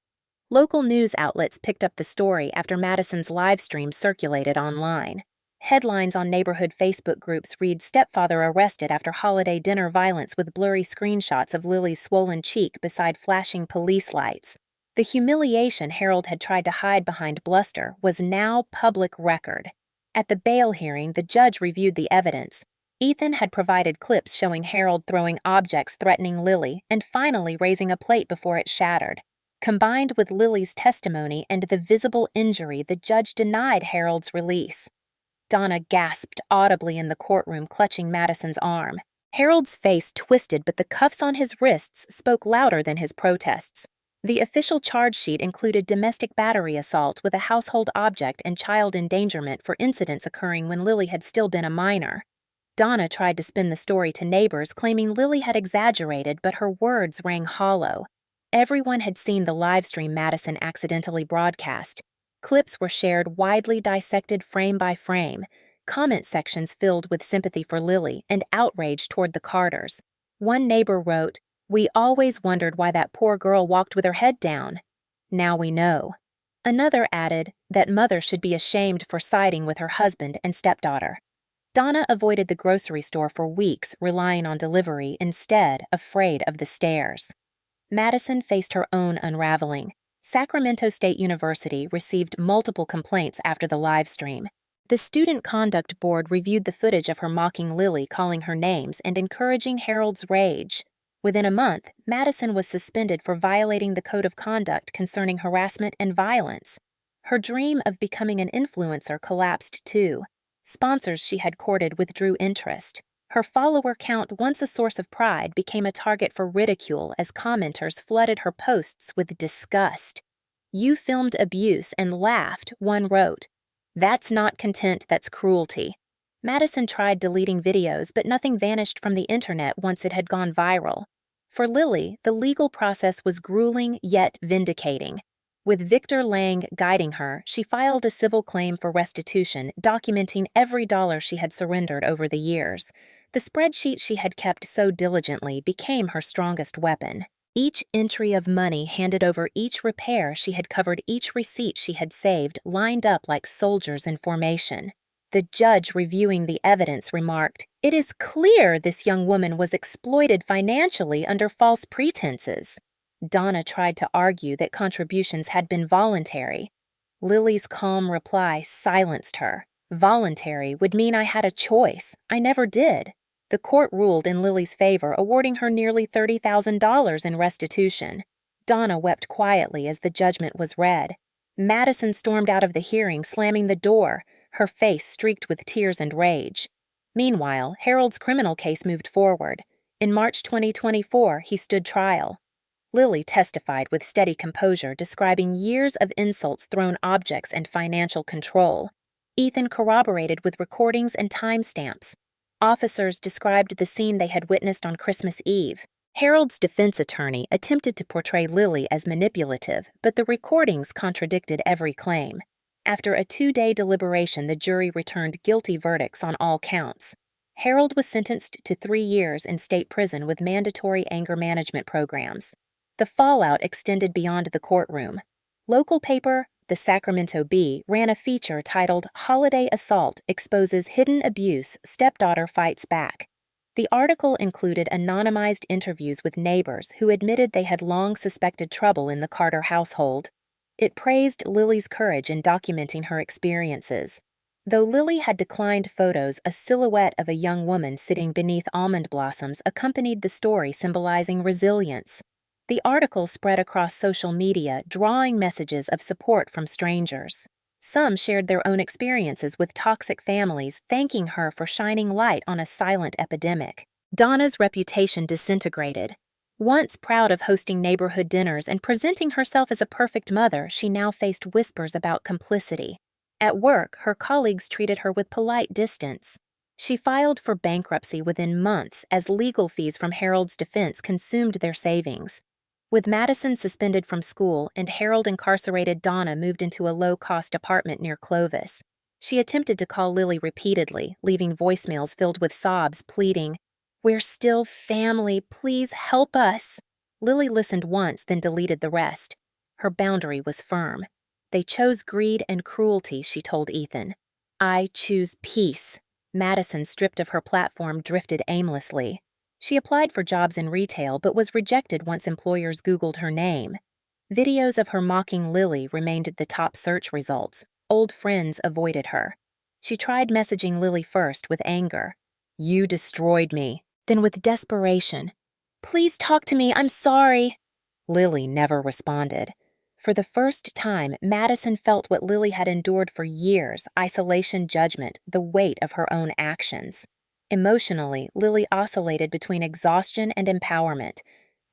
Local news outlets picked up the story after Madison's live stream circulated online. Headlines on neighborhood Facebook groups read "Stepfather arrested after holiday dinner violence" with blurry screenshots of Lily's swollen cheek beside flashing police lights. The humiliation Harold had tried to hide behind bluster was now public record. At the bail hearing, the judge reviewed the evidence. Ethan had provided clips showing Harold throwing objects threatening Lily and finally raising a plate before it shattered. Combined with Lily's testimony and the visible injury, the judge denied Harold's release. Donna gasped audibly in the courtroom, clutching Madison's arm. Harold's face twisted, but the cuffs on his wrists spoke louder than his protests. The official charge sheet included domestic battery assault with a household object and child endangerment for incidents occurring when Lily had still been a minor. Donna tried to spin the story to neighbors, claiming Lily had exaggerated, but her words rang hollow. Everyone had seen the live stream Madison accidentally broadcast. Clips were shared, widely dissected frame by frame, comment sections filled with sympathy for Lily and outrage toward the Carters. One neighbor wrote, "We always wondered why that poor girl walked with her head down. Now we know." Another added that mother should be ashamed for siding with her husband and stepdaughter. Donna avoided the grocery store for weeks, relying on delivery instead, afraid of the stares. Madison faced her own unraveling. Sacramento State University received multiple complaints after the live stream. The Student Conduct Board reviewed the footage of her mocking Lily, calling her names, and encouraging Harold's rage. Within a month, Madison was suspended for violating the code of conduct concerning harassment and violence. Her dream of becoming an influencer collapsed too. Sponsors she had courted withdrew interest. Her follower count, once a source of pride, became a target for ridicule as commenters flooded her posts with disgust. "You filmed abuse and laughed," one wrote. "That's not content, that's cruelty." Madison tried deleting videos, but nothing vanished from the internet once it had gone viral. For Lily, the legal process was grueling yet vindicating. With Victor Lang guiding her, she filed a civil claim for restitution, documenting every dollar she had surrendered over the years. The spreadsheet she had kept so diligently became her strongest weapon. Each entry of money handed over, each repair she had covered, each receipt she had saved, lined up like soldiers in formation. The judge reviewing the evidence remarked, "It is clear this young woman was exploited financially under false pretenses." Donna tried to argue that contributions had been voluntary. Lily's calm reply silenced her. "Voluntary would mean I had a choice. I never did." The court ruled in Lily's favor, awarding her nearly $30,000 in restitution. Donna wept quietly as the judgment was read. Madison stormed out of the hearing, slamming the door, her face streaked with tears and rage. Meanwhile, Harold's criminal case moved forward. In March 2024, he stood trial. Lily testified with steady composure, describing years of insults, thrown objects, and financial control. Ethan corroborated with recordings and timestamps. Officers described the scene they had witnessed on Christmas Eve. Harold's defense attorney attempted to portray Lily as manipulative, but the recordings contradicted every claim. After a 2-day deliberation, the jury returned guilty verdicts on all counts. Harold was sentenced to 3 years in state prison with mandatory anger management programs. The fallout extended beyond the courtroom. Local paper, the Sacramento Bee, ran a feature titled "Holiday Assault Exposes Hidden Abuse, Stepdaughter Fights Back." The article included anonymized interviews with neighbors who admitted they had long suspected trouble in the Carter household. It praised Lily's courage in documenting her experiences. Though Lily had declined photos, a silhouette of a young woman sitting beneath almond blossoms accompanied the story, symbolizing resilience. The article spread across social media, drawing messages of support from strangers. Some shared their own experiences with toxic families, thanking her for shining light on a silent epidemic. Donna's reputation disintegrated. Once proud of hosting neighborhood dinners and presenting herself as a perfect mother, she now faced whispers about complicity. At work, her colleagues treated her with polite distance. She filed for bankruptcy within months as legal fees from Harold's defense consumed their savings. With Madison suspended from school and Harold incarcerated, Donna moved into a low-cost apartment near Clovis. She attempted to call Lily repeatedly, leaving voicemails filled with sobs, pleading, "We're still family, please help us." Lily listened once, then deleted the rest. Her boundary was firm. "They chose greed and cruelty," she told Ethan. "I choose peace." Madison, stripped of her platform, drifted aimlessly. She applied for jobs in retail but was rejected once employers Googled her name. Videos of her mocking Lily remained the top search results. Old friends avoided her. She tried messaging Lily first with anger. "You destroyed me." Then with desperation, "Please talk to me, I'm sorry." Lily never responded. For the first time, Madison felt what Lily had endured for years: isolation, judgment, the weight of her own actions. Emotionally, Lily oscillated between exhaustion and empowerment.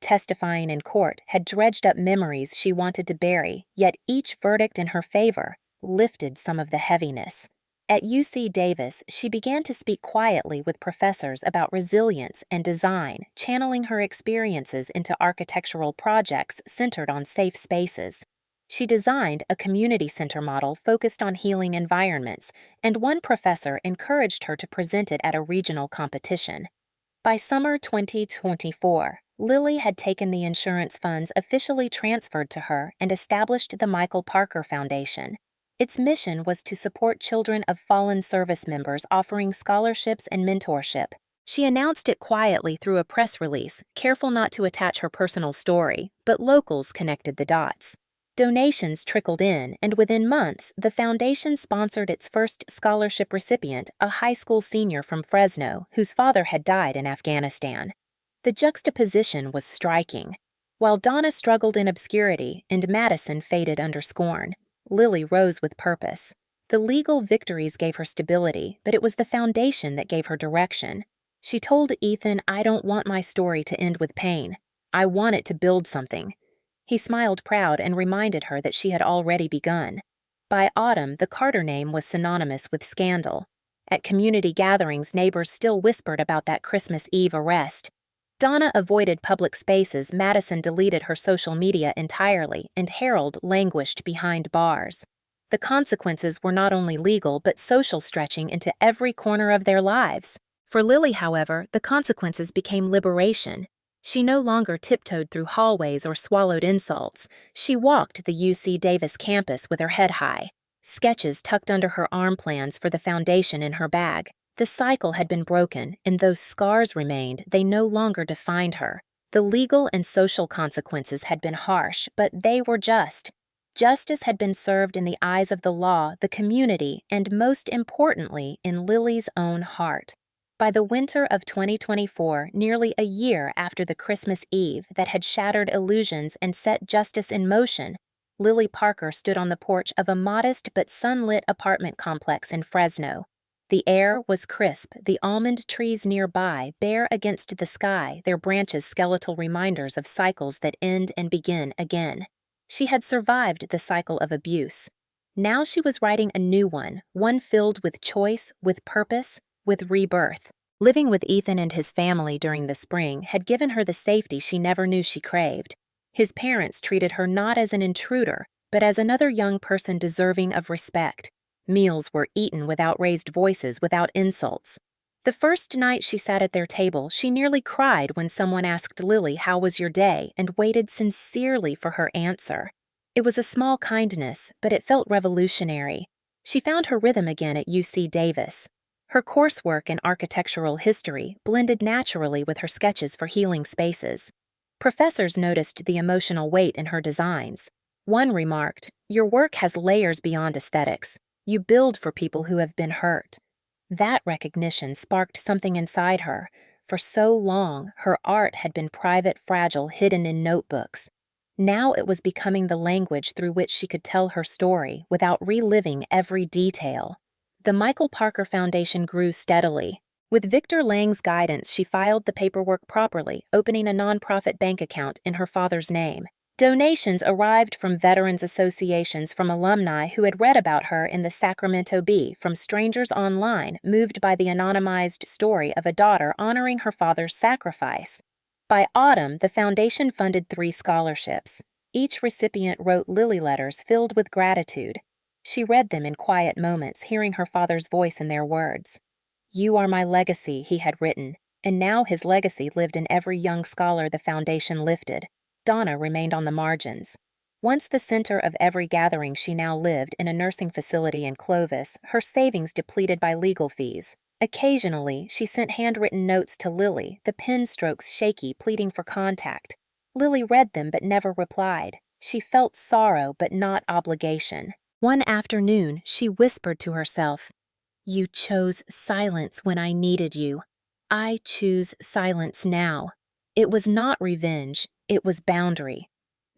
Testifying in court had dredged up memories she wanted to bury, yet each verdict in her favor lifted some of the heaviness. At UC Davis, she began to speak quietly with professors about resilience and design, channeling her experiences into architectural projects centered on safe spaces. She designed a community center model focused on healing environments, and one professor encouraged her to present it at a regional competition. By summer 2024, Lily had taken the insurance funds officially transferred to her and established the Michael Parker Foundation. Its mission was to support children of fallen service members, offering scholarships and mentorship. She announced it quietly through a press release, careful not to attach her personal story, but locals connected the dots. Donations trickled in, and within months, the foundation sponsored its first scholarship recipient, a high school senior from Fresno, whose father had died in Afghanistan. The juxtaposition was striking. While Donna struggled in obscurity and Madison faded under scorn, Lily rose with purpose. The legal victories gave her stability, but it was the foundation that gave her direction. She told Ethan, "I don't want my story to end with pain. I want it to build something." He smiled proud and reminded her that she had already begun. By autumn, the Carter name was synonymous with scandal. At community gatherings, neighbors still whispered about that Christmas Eve arrest. Donna avoided public spaces, Madison deleted her social media entirely, and Harold languished behind bars. The consequences were not only legal but social, stretching into every corner of their lives. For Lily, however, the consequences became liberation. She no longer tiptoed through hallways or swallowed insults. She walked the UC Davis campus with her head high, sketches tucked under her arm plans for the foundation in her bag. The cycle had been broken, and though scars remained, they no longer defined her. The legal and social consequences had been harsh, but they were just. Justice had been served in the eyes of the law, the community, and most importantly, in Lily's own heart. By the winter of 2024, nearly a year after the Christmas Eve that had shattered illusions and set justice in motion, Lily Parker stood on the porch of a modest but sunlit apartment complex in Fresno. The air was crisp, the almond trees nearby bare against the sky, their branches skeletal reminders of cycles that end and begin again. She had survived the cycle of abuse. Now she was writing a new one filled with choice, with purpose, with rebirth. Living with Ethan and his family during the spring had given her the safety she never knew she craved. His parents treated her not as an intruder, but as another young person deserving of respect. Meals were eaten without raised voices, without insults. The first night she sat at their table, she nearly cried when someone asked Lily, "How was your day?" and waited sincerely for her answer. It was a small kindness, but it felt revolutionary. She found her rhythm again at UC Davis. Her coursework in architectural history blended naturally with her sketches for healing spaces. Professors noticed the emotional weight in her designs. One remarked, "Your work has layers beyond aesthetics. You build for people who have been hurt." That recognition sparked something inside her. For so long, her art had been private, fragile, hidden in notebooks. Now it was becoming the language through which she could tell her story without reliving every detail. The Michael Parker Foundation grew steadily. With Victor Lang's guidance, she filed the paperwork properly, opening a nonprofit bank account in her father's name. Donations arrived from veterans associations, from alumni who had read about her in the Sacramento Bee, from strangers online moved by the anonymized story of a daughter honoring her father's sacrifice. By autumn, the foundation funded 3 scholarships. Each recipient wrote Lily letters filled with gratitude. She read them in quiet moments, hearing her father's voice in their words. "You are my legacy," he had written, and now his legacy lived in every young scholar the foundation lifted. Donna remained on the margins. Once the center of every gathering, she now lived in a nursing facility in Clovis, her savings depleted by legal fees. Occasionally, she sent handwritten notes to Lily, the pen strokes shaky, pleading for contact. Lily read them but never replied. She felt sorrow but not obligation. One afternoon, she whispered to herself, "You chose silence when I needed you. I choose silence now." It was not revenge, it was boundary.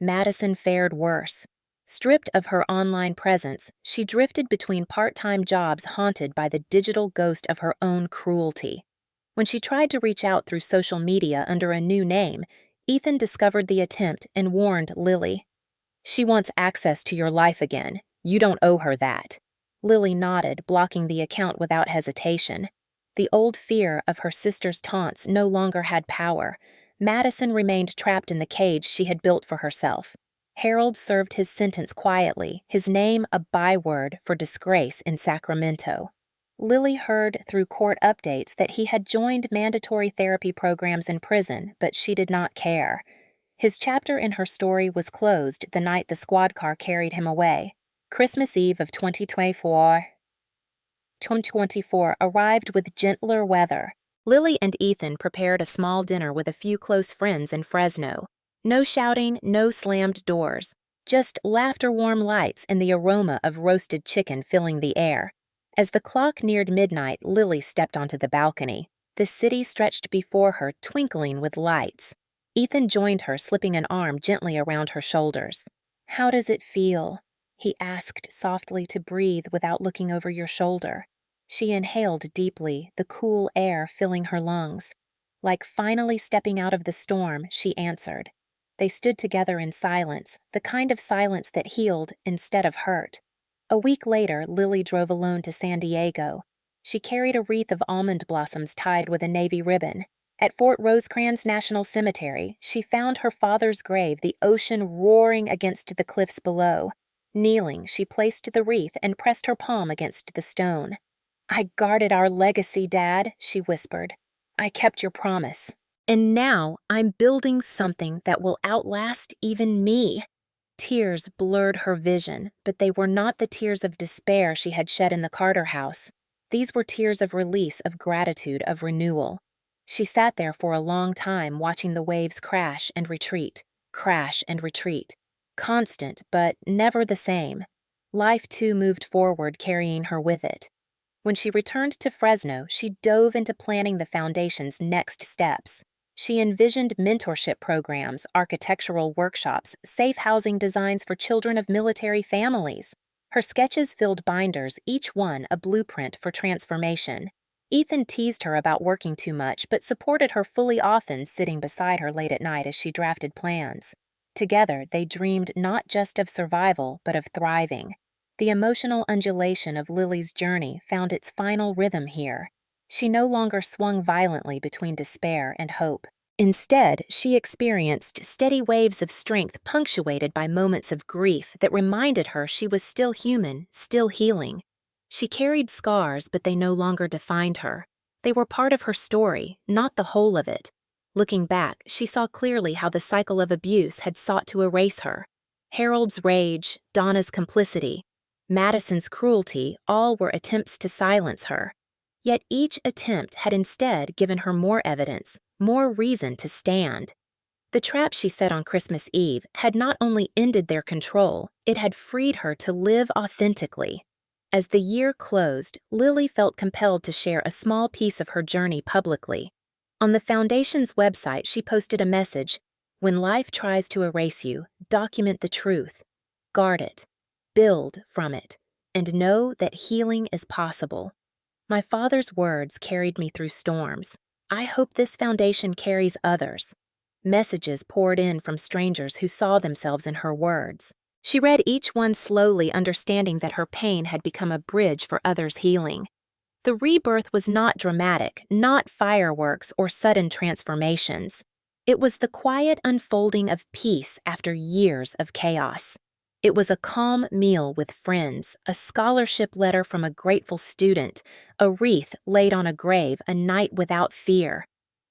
Madison fared worse. Stripped of her online presence, she drifted between part-time jobs haunted by the digital ghost of her own cruelty. When she tried to reach out through social media under a new name, Ethan discovered the attempt and warned Lily. "She wants access to your life again. You don't owe her that." Lily nodded, blocking the account without hesitation. The old fear of her sister's taunts no longer had power. Madison remained trapped in the cage she had built for herself. Harold served his sentence quietly, his name a byword for disgrace in Sacramento. Lily heard through court updates that he had joined mandatory therapy programs in prison, but she did not care. His chapter in her story was closed the night the squad car carried him away. Christmas Eve of 2024 arrived with gentler weather. Lily and Ethan prepared a small dinner with a few close friends in Fresno. No shouting, no slammed doors, just laughter-warm lights and the aroma of roasted chicken filling the air. As the clock neared midnight, Lily stepped onto the balcony. The city stretched before her, twinkling with lights. Ethan joined her, slipping an arm gently around her shoulders. "How does it feel?" he asked softly, to breathe without looking over your shoulder. She inhaled deeply, the cool air filling her lungs. Like finally stepping out of the storm, she answered. They stood together in silence, the kind of silence that healed instead of hurt. A week later, Lily drove alone to San Diego. She carried a wreath of almond blossoms tied with a navy ribbon. At Fort Rosecrans National Cemetery, she found her father's grave, the ocean roaring against the cliffs below. Kneeling, she placed the wreath and pressed her palm against the stone. "I guarded our legacy, Dad," she whispered. "I kept your promise." And now I'm building something that will outlast even me. Tears blurred her vision, but they were not the tears of despair she had shed in the Carter house. These were tears of release, of gratitude, of renewal. She sat there for a long time watching the waves crash and retreat, constant but never the same. Life too moved forward, carrying her with it. When she returned to Fresno, she dove into planning the foundation's next steps. She envisioned mentorship programs, architectural workshops, safe housing designs for children of military families. Her sketches filled binders, each one a blueprint for transformation. Ethan teased her about working too much, but supported her fully, often sitting beside her late at night as she drafted plans. Together, they dreamed not just of survival, but of thriving. The emotional undulation of Lily's journey found its final rhythm here. She no longer swung violently between despair and hope. Instead, she experienced steady waves of strength punctuated by moments of grief that reminded her she was still human, still healing. She carried scars, but they no longer defined her. They were part of her story, not the whole of it. Looking back, she saw clearly how the cycle of abuse had sought to erase her. Harold's rage, Donna's complicity, Madison's cruelty, all were attempts to silence her. Yet each attempt had instead given her more evidence, more reason to stand. The trap she set on Christmas Eve had not only ended their control, it had freed her to live authentically. As the year closed, Lily felt compelled to share a small piece of her journey publicly. On the Foundation's website, she posted a message: "When life tries to erase you, document the truth. Guard it. Build from it. And know that healing is possible." My father's words carried me through storms. I hope this foundation carries others. Messages poured in from strangers who saw themselves in her words. She read each one slowly, understanding that her pain had become a bridge for others' healing. The rebirth was not dramatic, not fireworks or sudden transformations. It was the quiet unfolding of peace after years of chaos. It was a calm meal with friends, a scholarship letter from a grateful student, a wreath laid on a grave, a night without fear.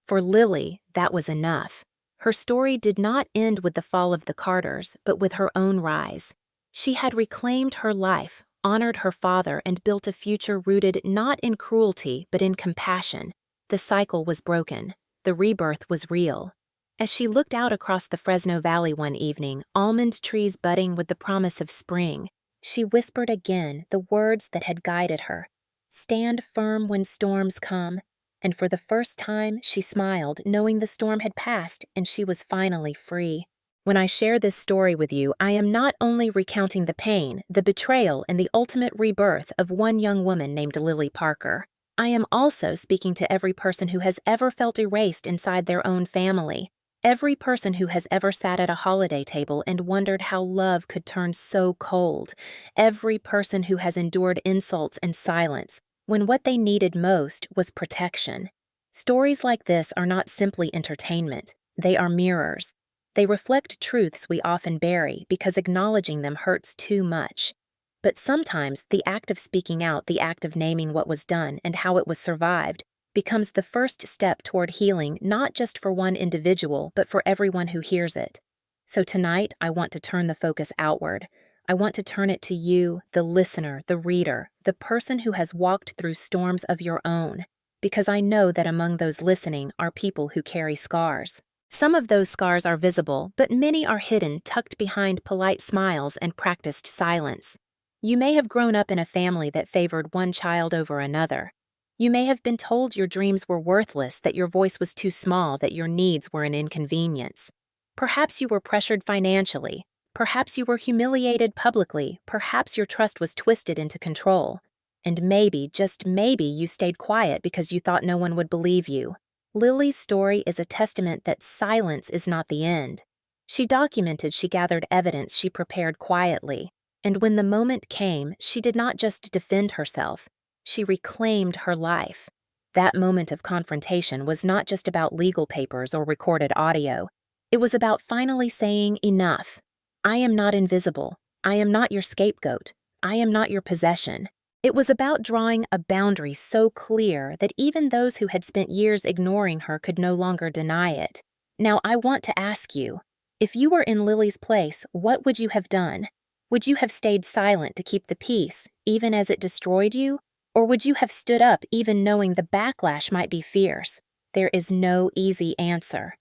For Lily, that was enough. Her story did not end with the fall of the Carters, but with her own rise. She had reclaimed her life, honored her father, and built a future rooted not in cruelty, but in compassion. The cycle was broken. The rebirth was real. As she looked out across the Fresno Valley one evening, almond trees budding with the promise of spring, she whispered again the words that had guided her: "Stand firm when storms come." And for the first time, she smiled, knowing the storm had passed and she was finally free. When I share this story with you, I am not only recounting the pain, the betrayal, and the ultimate rebirth of one young woman named Lily Parker. I am also speaking to every person who has ever felt erased inside their own family. Every person who has ever sat at a holiday table and wondered how love could turn so cold. Every person who has endured insults and silence when what they needed most was protection. Stories like this are not simply entertainment. They are mirrors. They reflect truths we often bury because acknowledging them hurts too much. But sometimes the act of speaking out, the act of naming what was done and how it was survived, becomes the first step toward healing, not just for one individual, but for everyone who hears it. So tonight, I want to turn the focus outward. I want to turn it to you, the listener, the reader, the person who has walked through storms of your own, because I know that among those listening are people who carry scars. Some of those scars are visible, but many are hidden, tucked behind polite smiles and practiced silence. You may have grown up in a family that favored one child over another. You may have been told your dreams were worthless, that your voice was too small, that your needs were an inconvenience. Perhaps you were pressured financially. Perhaps you were humiliated publicly. Perhaps your trust was twisted into control. And maybe, just maybe, you stayed quiet because you thought no one would believe you. Lily's story is a testament that silence is not the end. She documented, she gathered evidence, she prepared quietly. And when the moment came, she did not just defend herself. She reclaimed her life. That moment of confrontation was not just about legal papers or recorded audio. It was about finally saying enough. I am not invisible. I am not your scapegoat. I am not your possession. It was about drawing a boundary so clear that even those who had spent years ignoring her could no longer deny it. Now, I want to ask you, if you were in Lily's place, what would you have done? Would you have stayed silent to keep the peace, even as it destroyed you? Or would you have stood up even knowing the backlash might be fierce? There is no easy answer.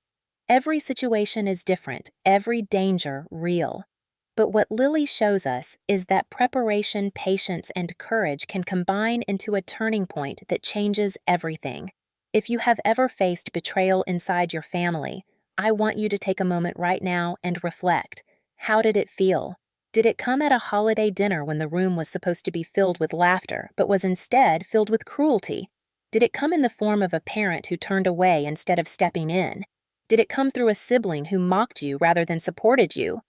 Every situation is different, every danger real. But what Lily shows us is that preparation, patience, and courage can combine into a turning point that changes everything. If you have ever faced betrayal inside your family, I want you to take a moment right now and reflect. How did it feel? Did it come at a holiday dinner when the room was supposed to be filled with laughter, but was instead filled with cruelty? Did it come in the form of a parent who turned away instead of stepping in? Did it come through a sibling who mocked you rather than supported you?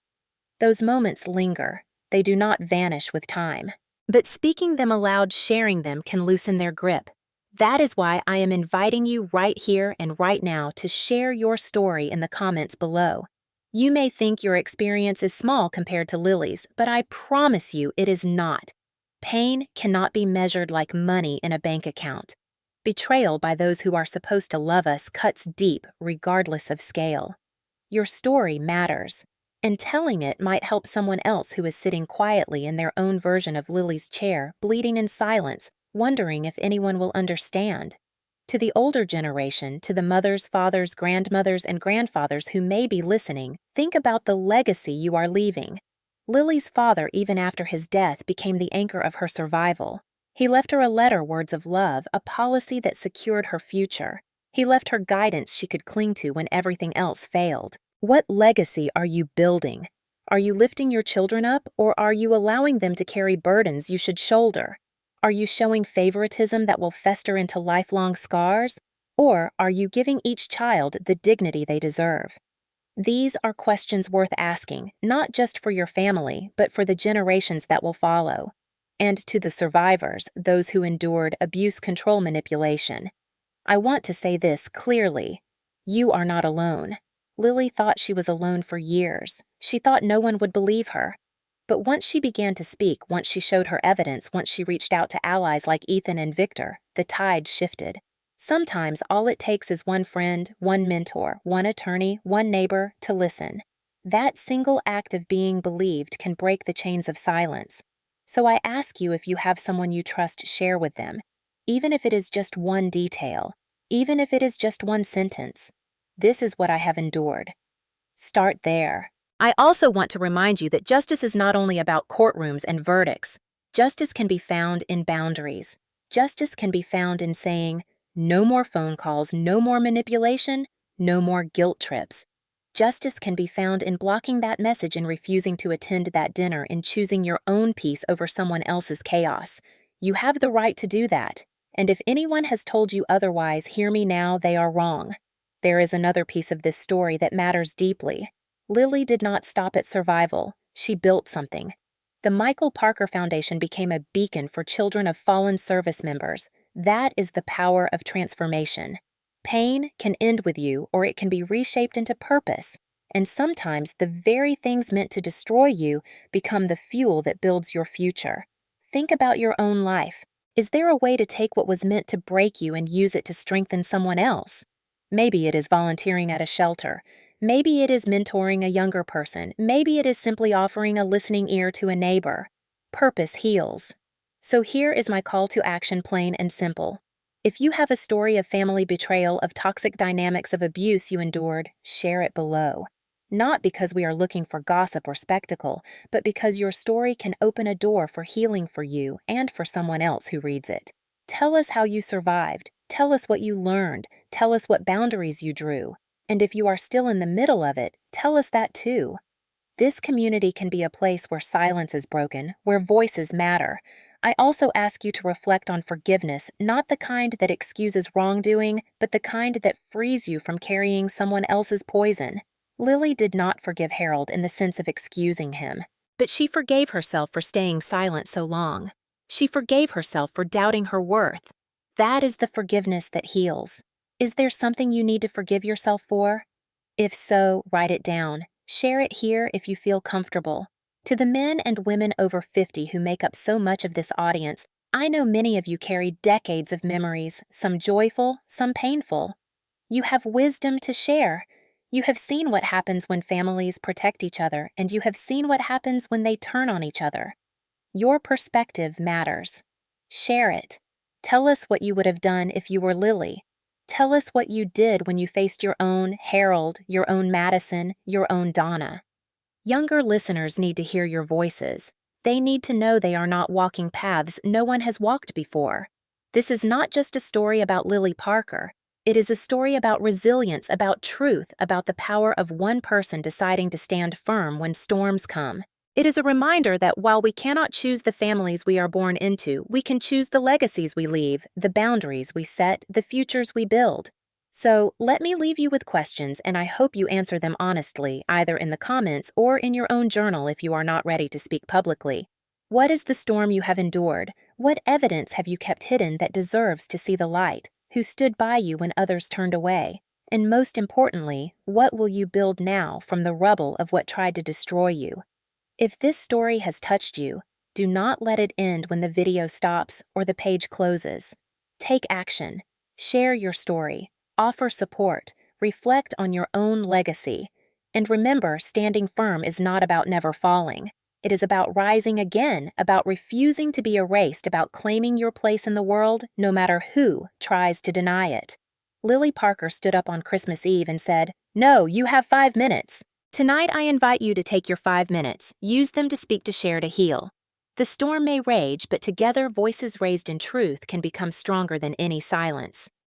Those moments linger. They do not vanish with time. But speaking them aloud, sharing them, can loosen their grip. That is why I am inviting you right here and right now to share your story in the comments below. You may think your experience is small compared to Lily's, but I promise you it is not. Pain cannot be measured like money in a bank account. Betrayal by those who are supposed to love us cuts deep regardless of scale. Your story matters. And telling it might help someone else who is sitting quietly in their own version of Lily's chair, bleeding in silence, wondering if anyone will understand. To the older generation, to the mothers, fathers, grandmothers, and grandfathers who may be listening, think about the legacy you are leaving. Lily's father, even after his death, became the anchor of her survival. He left her a letter, words of love, a policy that secured her future. He left her guidance she could cling to when everything else failed. What legacy are you building? Are you lifting your children up, or are you allowing them to carry burdens you should shoulder? Are you showing favoritism that will fester into lifelong scars? Or are you giving each child the dignity they deserve? These are questions worth asking, not just for your family, but for the generations that will follow. And to the survivors, those who endured abuse, control, manipulation. I want to say this clearly. You are not alone. Lily thought she was alone for years. She thought no one would believe her. But once she began to speak, once she showed her evidence, once she reached out to allies like Ethan and Victor, the tide shifted. Sometimes all it takes is one friend, one mentor, one attorney, one neighbor to listen. That single act of being believed can break the chains of silence. So I ask you, if you have someone you trust, share with them. Even if it is just one detail, even if it is just one sentence. This is what I have endured. Start there. I also want to remind you that justice is not only about courtrooms and verdicts. Justice can be found in boundaries. Justice can be found in saying, no more phone calls, no more manipulation, no more guilt trips. Justice can be found in blocking that message and refusing to attend that dinner, in choosing your own peace over someone else's chaos. You have the right to do that. And if anyone has told you otherwise, hear me now, they are wrong. There is another piece of this story that matters deeply. Lily did not stop at survival. She built something. The Michael Parker Foundation became a beacon for children of fallen service members. That is the power of transformation. Pain can end with you, or it can be reshaped into purpose. And sometimes the very things meant to destroy you become the fuel that builds your future. Think about your own life. Is there a way to take what was meant to break you and use it to strengthen someone else? Maybe it is volunteering at a shelter. Maybe it is mentoring a younger person. Maybe it is simply offering a listening ear to a neighbor. Purpose heals. So here is my call to action, plain and simple. If you have a story of family betrayal, of toxic dynamics, of abuse you endured, share it below. Not because we are looking for gossip or spectacle, but because your story can open a door for healing for you and for someone else who reads it. Tell us how you survived. Tell us what you learned. Tell us what boundaries you drew. And if you are still in the middle of it, tell us that too. This community can be a place where silence is broken, where voices matter. I also ask you to reflect on forgiveness, not the kind that excuses wrongdoing, but the kind that frees you from carrying someone else's poison. Lily did not forgive Harold in the sense of excusing him, but she forgave herself for staying silent so long. She forgave herself for doubting her worth. That is the forgiveness that heals. Is there something you need to forgive yourself for? If so, write it down. Share it here if you feel comfortable. To the men and women over 50 who make up so much of this audience, I know many of you carry decades of memories, some joyful, some painful. You have wisdom to share. You have seen what happens when families protect each other, and you have seen what happens when they turn on each other. Your perspective matters. Share it. Tell us what you would have done if you were Lily. Tell us what you did when you faced your own Harold, your own Madison, your own Donna. Younger listeners need to hear your voices. They need to know they are not walking paths no one has walked before. This is not just a story about Lily Parker. It is a story about resilience, about truth, about the power of one person deciding to stand firm when storms come. It is a reminder that while we cannot choose the families we are born into, we can choose the legacies we leave, the boundaries we set, the futures we build. So, let me leave you with questions, and I hope you answer them honestly, either in the comments or in your own journal if you are not ready to speak publicly. What is the storm you have endured? What evidence have you kept hidden that deserves to see the light? Who stood by you when others turned away? And most importantly, what will you build now from the rubble of what tried to destroy you? If this story has touched you, do not let it end when the video stops or the page closes. Take action. Share your story. Offer support. Reflect on your own legacy. And remember, standing firm is not about never falling. It is about rising again, about refusing to be erased, about claiming your place in the world no matter who tries to deny it. Lily Parker stood up on Christmas Eve and said, "No, you have 5 minutes." Tonight, I invite you to take your 5 minutes. Use them to speak, to share, to heal. The storm may rage, but together, voices raised in truth can become stronger than any silence.